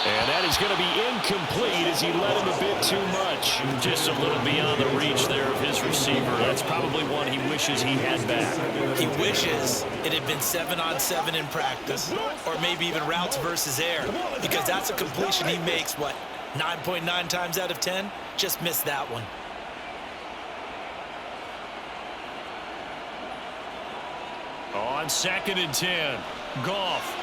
And that is going to be incomplete as he led him a bit too much. Just a little beyond the reach there of his receiver. That's probably one he wishes he had back. He wishes it had been 7-on-7 in practice, or maybe even routes versus air, because that's a completion he makes, what, 9.9 times out of 10? Just missed that one. On 2nd and 10, Goff.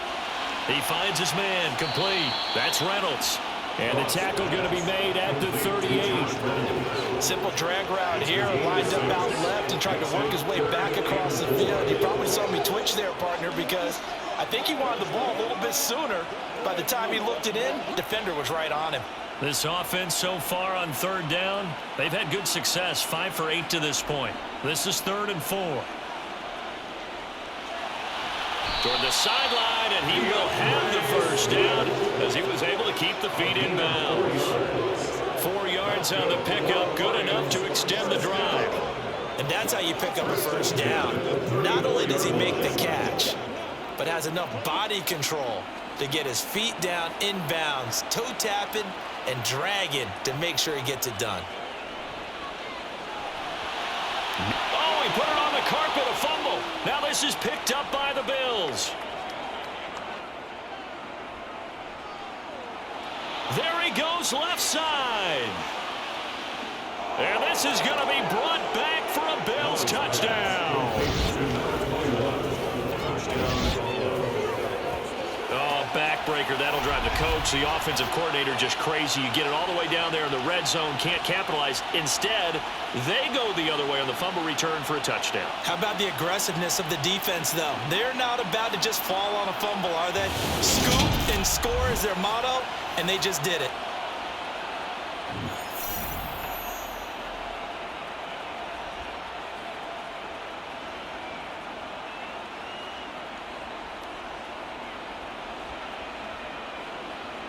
He finds his man, complete. That's Reynolds. And the tackle going to be made at the 38. Simple drag route here, lined up out left and tried to work his way back across the field. You probably saw me twitch there, partner, because I think he wanted the ball a little bit sooner. By the time he looked it in, defender was right on him. This offense so far on 3rd down, they've had good success, 5 for 8 to this point. This is 3rd and 4. Toward the sideline, and he will have the first down as he was able to keep the feet in bounds. 4 yards on the pickup, good enough to extend the drive. And that's how you pick up a first down. Not only does he make the catch, but has enough body control to get his feet down inbounds, toe tapping and dragging to make sure he gets it done. Oh, he put it on the carpet, a fumble. Now this is picked up by the Bills. There he goes, left side. And this is going to be brought back for a Bills touchdown. Oh, backbreaker. That'll drive the coach, the offensive coordinator, just crazy. You get it all the way down there in the red zone, can't capitalize. Instead, they go the other way on the fumble return for a touchdown. How about the aggressiveness of the defense, though? They're not about to just fall on a fumble, are they? Scoop and score is their motto, and they just did it.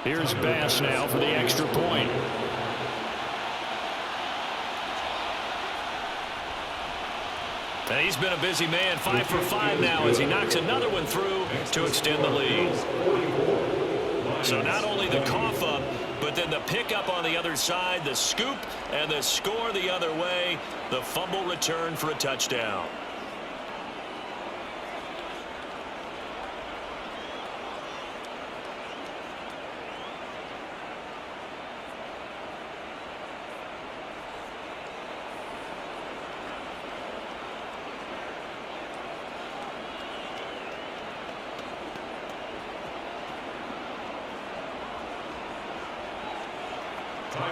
Here's Bass now for the extra point. And he's been a busy man, 5 for 5 now as he knocks another one through to extend the lead. So not only the cough up, but then the pickup on the other side, the scoop, and the score the other way, the fumble return for a touchdown.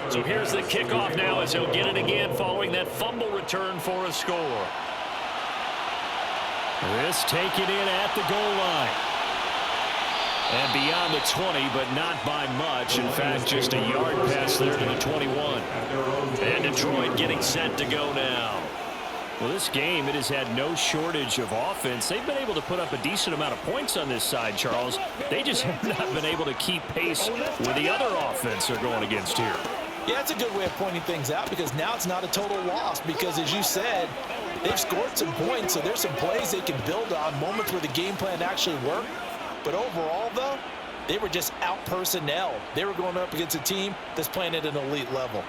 So here's the kickoff now as he'll get it again following that fumble return for a score. This taken in at the goal line. And beyond the 20, but not by much. In fact, just a yard pass there to the 21. And Detroit getting set to go now. Well, this game, it has had no shortage of offense. They've been able to put up a decent amount of points on this side, Charles. They just have not been able to keep pace with the other offense they're going against here. Yeah, that's a good way of pointing things out because now it's not a total loss because, as you said, they've scored some points, so there's some plays they can build on, moments where the game plan actually worked. But overall, though, they were just out-personnel. They were going up against a team that's playing at an elite level.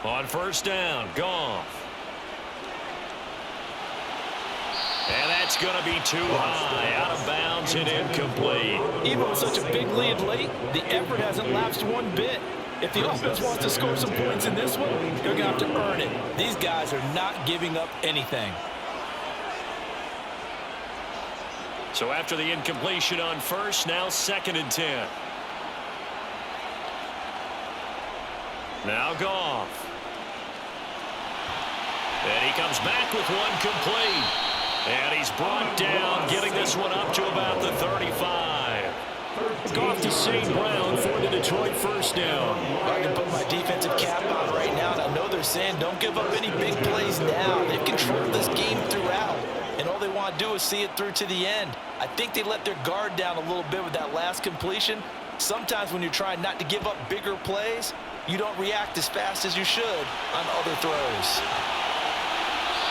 On first down, Goff. And that's going to be too high, out of bounds and incomplete. Even with such a big lead late, the effort hasn't lapsed one bit. If the offense wants to score some points in this one, they're going to have to earn it. These guys are not giving up anything. So after the incompletion on first, now 2nd and 10. Now Goff. And he comes back with one complete. And he's brought down, getting this one up to about the 35. Goff to St. Brown for the Detroit first down. I can put my defensive cap on right now, and I know they're saying don't give up any big plays now. They've controlled this game throughout, and all they want to do is see it through to the end. I think they let their guard down a little bit with that last completion. Sometimes when you're trying not to give up bigger plays, you don't react as fast as you should on other throws.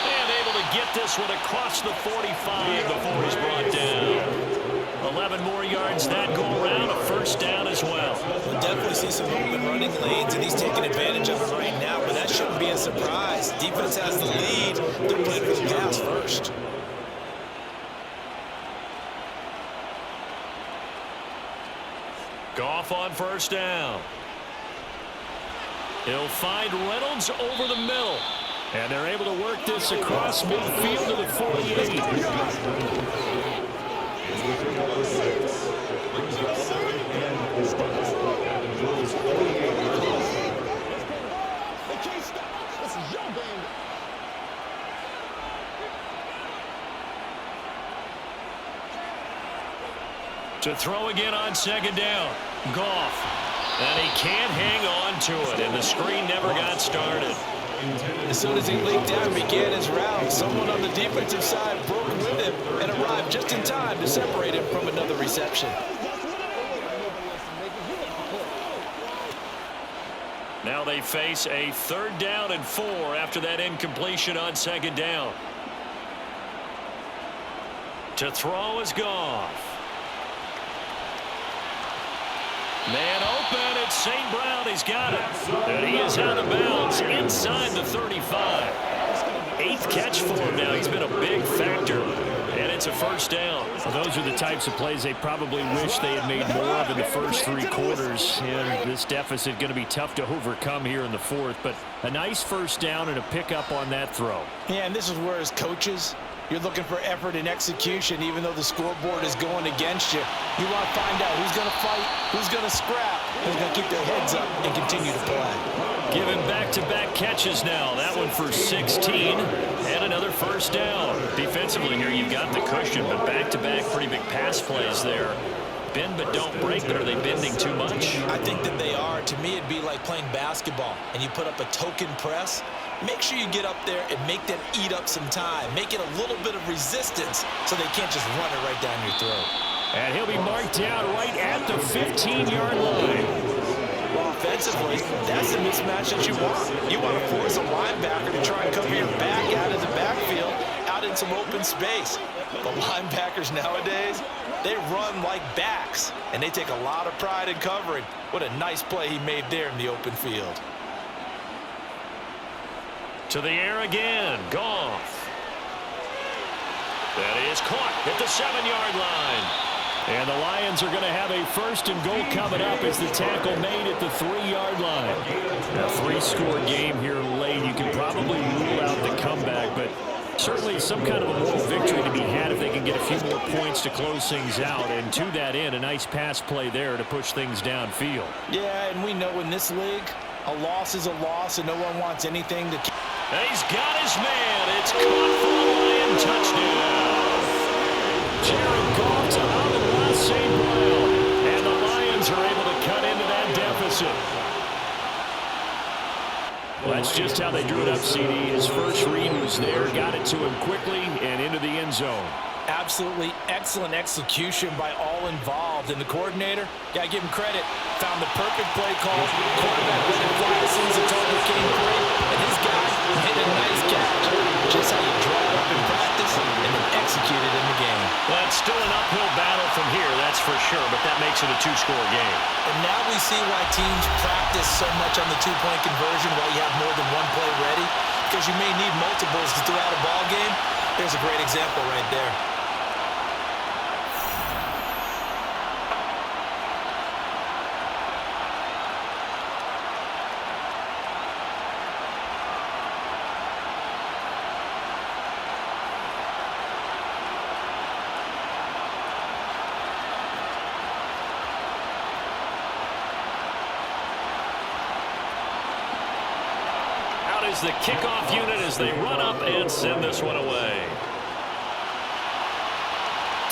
And able to get this one across the 45 before he's brought down. 11 more yards that go around, a first down as well. We'll definitely see some open running lanes, and he's taking advantage of it right now, but that shouldn't be a surprise. Defense has the lead. They're playing for the pass first. Goff on first down. He'll find Reynolds over the middle. And they're able to work this across midfield to the 48. To throw again on 2nd down. Goff. And he can't hang on to it, and the screen never got started. As soon as he leaked out and began his route, someone on the defensive side broke with him and arrived just in time to separate him from another reception. Now they face a 3rd down and 4 after that incompletion on 2nd down. To throw is Goff. Man open, it's St. Brown. He's got it. And he is out of bounds inside the 35. 8th catch for him now. He's been a big factor. And it's a first down. Well, those are the types of plays they probably wish they had made more of in the first 3 quarters. And this deficit going to be tough to overcome here in the 4th. But a nice first down and a pickup on that throw. Yeah, and this is where as coaches, you're looking for effort and execution, even though the scoreboard is going against you. You want to find out who's going to fight, who's going to scrap, who's going to keep their heads up and continue to play. Give him back-to-back catches now. That one for 16 and another first down. Defensively here, you've got the cushion, but back-to-back pretty big pass plays there. Bend but don't break, but are they bending too much? I think that they are. To me, it'd be like playing basketball, and you put up a token press. Make sure you get up there and make them eat up some time. Make it a little bit of resistance so they can't just run it right down your throat. And he'll be marked down right at the 15-yard line. defensively, that's the mismatch that you want. You want to force a linebacker to try and cover your back out of the backfield, out in some open space. The linebackers nowadays, they run like backs, and they take a lot of pride in covering. What a nice play he made there in the open field. To the air again, Goff. That is caught at the 7-yard line. And the Lions are going to have a 1st and goal coming up as the tackle made at the 3-yard line. A 3-score game here late. You can probably rule out the comeback, but certainly some kind of a moral victory to be had if they can get a few more points to close things out. And to that end, a nice pass play there to push things downfield. Yeah, and we know in this league, a loss is a loss, and no one wants anything to keep. And he's got his man. It's caught for a Lion touchdown. Jared Goff to Amon-Ra St. Brown. And the Lions are able to cut into that deficit. Well, that's just how they drew it up, CD. His first read was there, got it to him quickly and into the end zone. Absolutely excellent execution by all involved. And the coordinator, got to give him credit, found the perfect play call. Quarterback let it fly as soon as the target came free. And this guy hit a nice catch. Just how you draw it up in practice and then execute it in the game. Well, it's still an uphill battle from here, that's for sure, but that makes it a 2-score game. And now we see why teams practice so much on the 2-point conversion, why you have more than one play ready, because you may need multiples to throw out a ball game. There's a great example right there. Is the kickoff unit as they run up and send this one away.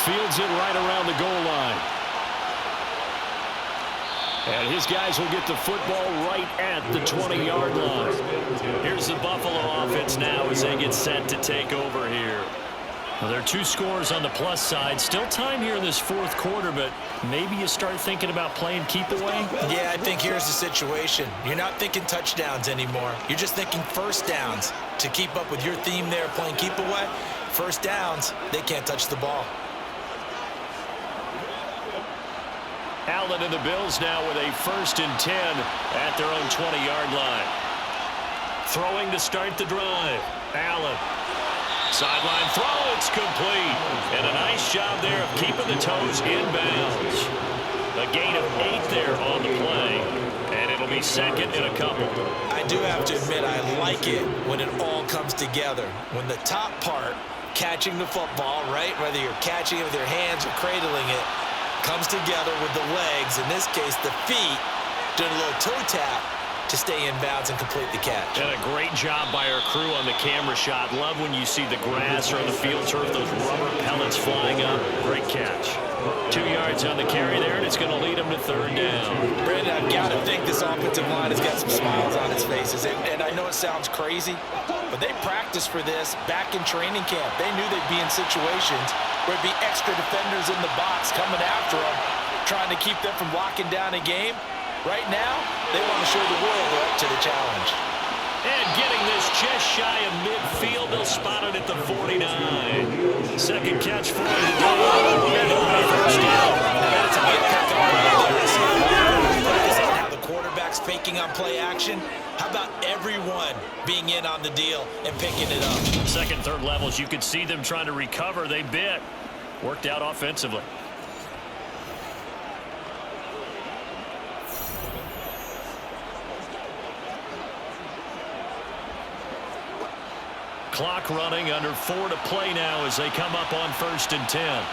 Fields it right around the goal line. And his guys will get the football right at the 20-yard line. Here's the Buffalo offense now as they get set to take over here. Well, there are 2 scores on the plus side. Still time here in this 4th quarter, but maybe you start thinking about playing keep away? Yeah, I think here's the situation. You're not thinking touchdowns anymore. You're just thinking first downs. To keep up with your theme there, playing keep away, first downs, they can't touch the ball. Allen and the Bills now with a 1st and 10 at their own 20-yard line. Throwing to start the drive. Allen. Sideline throw, it's complete. And a nice job there of keeping the toes in bounds. A gain of 8 there on the play. And it'll be 2nd and a couple. I do have to admit, I like it when it all comes together. When the top part, catching the football, right, whether you're catching it with your hands or cradling it, comes together with the legs, in this case the feet, doing a little toe tap to stay in bounds and complete the catch. And a great job by our crew on the camera shot. Love when you see the grass or the field turf, those rubber pellets flying up. Great catch. 2 yards on the carry there, and it's going to lead them to 3rd down. Brandon, I've got to think this offensive line has got some smiles on its faces. And I know it sounds crazy, but they practiced for this back in training camp. They knew they'd be in situations where it'd be extra defenders in the box coming after them, trying to keep them from locking down a game. Right now, they want to show the world they're up to the challenge. And getting this just shy of midfield, they'll spot it at the 49. 2nd catch for him today. First down. Now the quarterback's faking on play action. How about everyone being in on the deal and picking it up? 2nd, 3rd levels, you could see them trying to recover. They bit. Worked out offensively. Clock running, under 4 to play now as they come up on 1st and 10.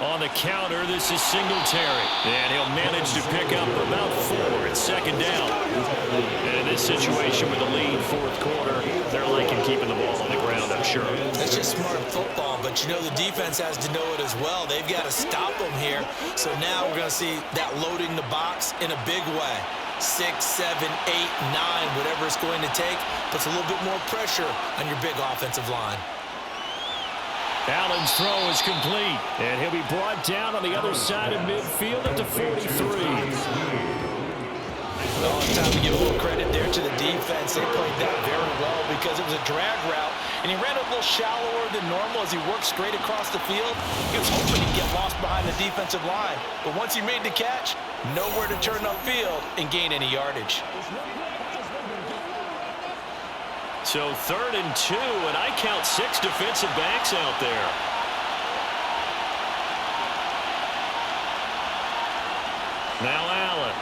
On the counter, this is Singletary. And he'll manage to pick up about 4. It's 2nd down. And in this situation with the lead, 4th quarter, they're liking keeping the ball on the ground, I'm sure. It's just smart football, but you know the defense has to know it as well. They've got to stop them here. So now we're going to see that loading the box in a big way. 6, 7, 8, 9, whatever it's going to take, puts a little bit more pressure on your big offensive line. Allen's throw is complete, and he'll be brought down on the other side of midfield at the 43. Well, it's time to give a little credit there to the defense. They played that very well because it was a drag route, and he ran a little shallower than normal as he worked straight across the field. He was hoping he'd get lost behind the defensive line, but once he made the catch, nowhere to turn upfield and gain any yardage. So 3rd and 2, and I count 6 defensive backs out there. Now Allen.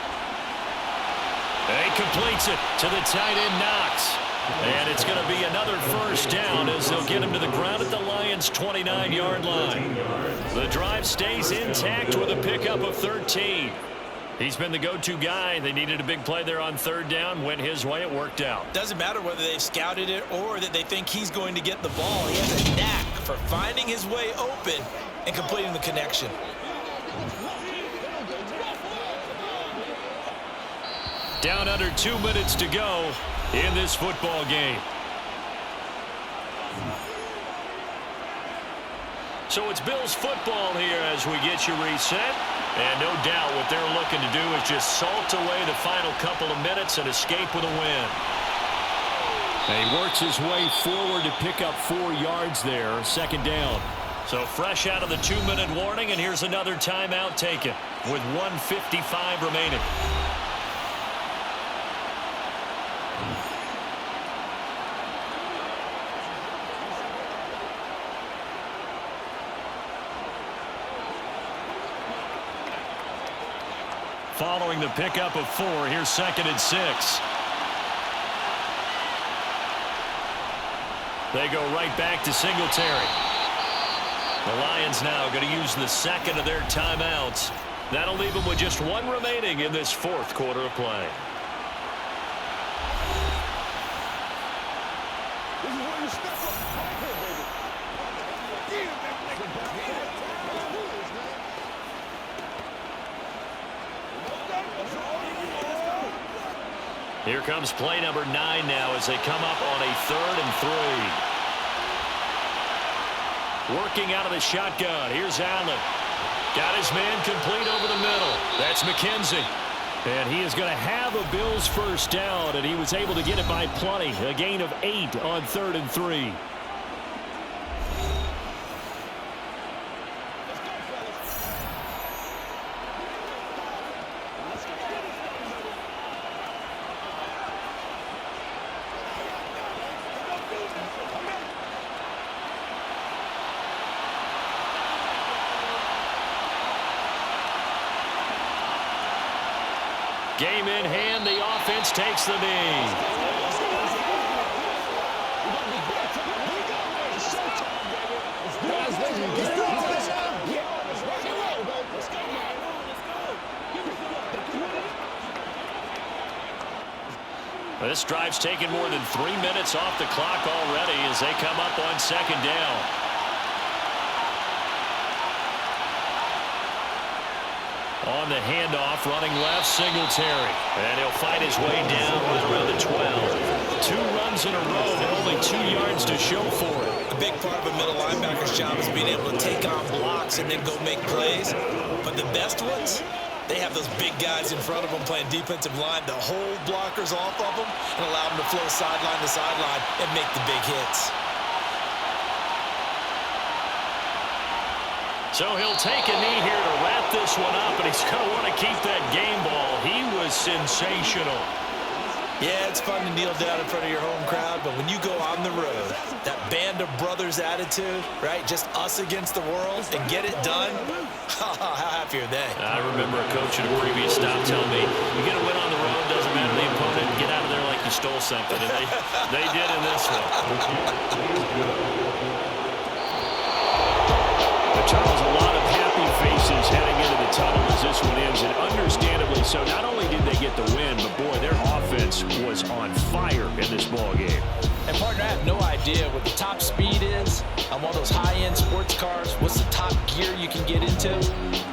He completes it to the tight end Knox. And it's going to be another first down as they'll get him to the ground at the Lions' 29-yard line. The drive stays intact with a pickup of 13. He's been the go-to guy. They needed a big play there on 3rd down. Went his way. It worked out. Doesn't matter whether they've scouted it or that they think he's going to get the ball. He has a knack for finding his way open and completing the connection. Down under 2 minutes to go in this football game. So it's Bills football here as we get you reset. And no doubt what they're looking to do is just salt away the final couple of minutes and escape with a win. And he works his way forward to pick up 4 yards there, 2nd down. So fresh out of the 2-minute warning, and here's another timeout taken with 1:55 remaining. Following the pickup of 4, here's 2nd and 6. They go right back to Singletary. The Lions now going to use the 2nd of their timeouts. That'll leave them with just 1 remaining in this 4th quarter of play. Here comes play number 9 now as they come up on a 3rd and 3. Working out of the shotgun. Here's Allen. Got his man complete over the middle. That's McKenzie. And he is going to have a Bills first down, and he was able to get it by plenty. A gain of 8 on 3rd and 3. Game in hand, the offense takes the knee. This drive's taken more than 3 minutes off the clock already as they come up on 2nd down. On the handoff, running left, Singletary. And he'll fight his way down right around the 12. 2 runs in a row, and only 2 yards to show for it. A big part of a middle linebacker's job is being able to take on blocks and then go make plays. But the best ones, they have those big guys in front of them playing defensive line to hold blockers off of them and allow them to flow sideline to sideline and make the big hits. So he'll take a knee here to wrap this one up, and he's going to want to keep that game ball. He was sensational. Yeah, it's fun to kneel down in front of your home crowd, but when you go on the road, that band of brothers attitude, right, just us against the world, and get it done, how happy are they? I remember a coach at a previous stop telling me, you get a win on the road, doesn't matter the opponent, get out of there like you stole something, and they did in this one. Charles, a lot of happy faces heading into the tunnel as this one ends, and understandably so. Not only did they get the win, but boy, their offense was on fire in this ball game. And partner, I have no idea what the top speed is on one of those high-end sports cars. What's the top gear you can get into?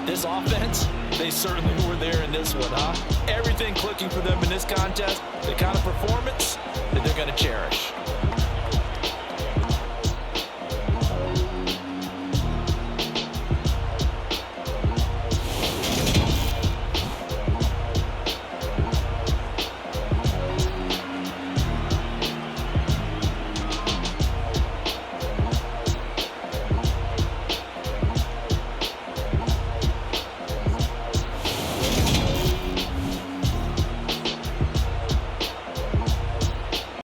This offense, they certainly were there in this one, huh? Everything clicking for them in this contest, the kind of performance that they're going to cherish.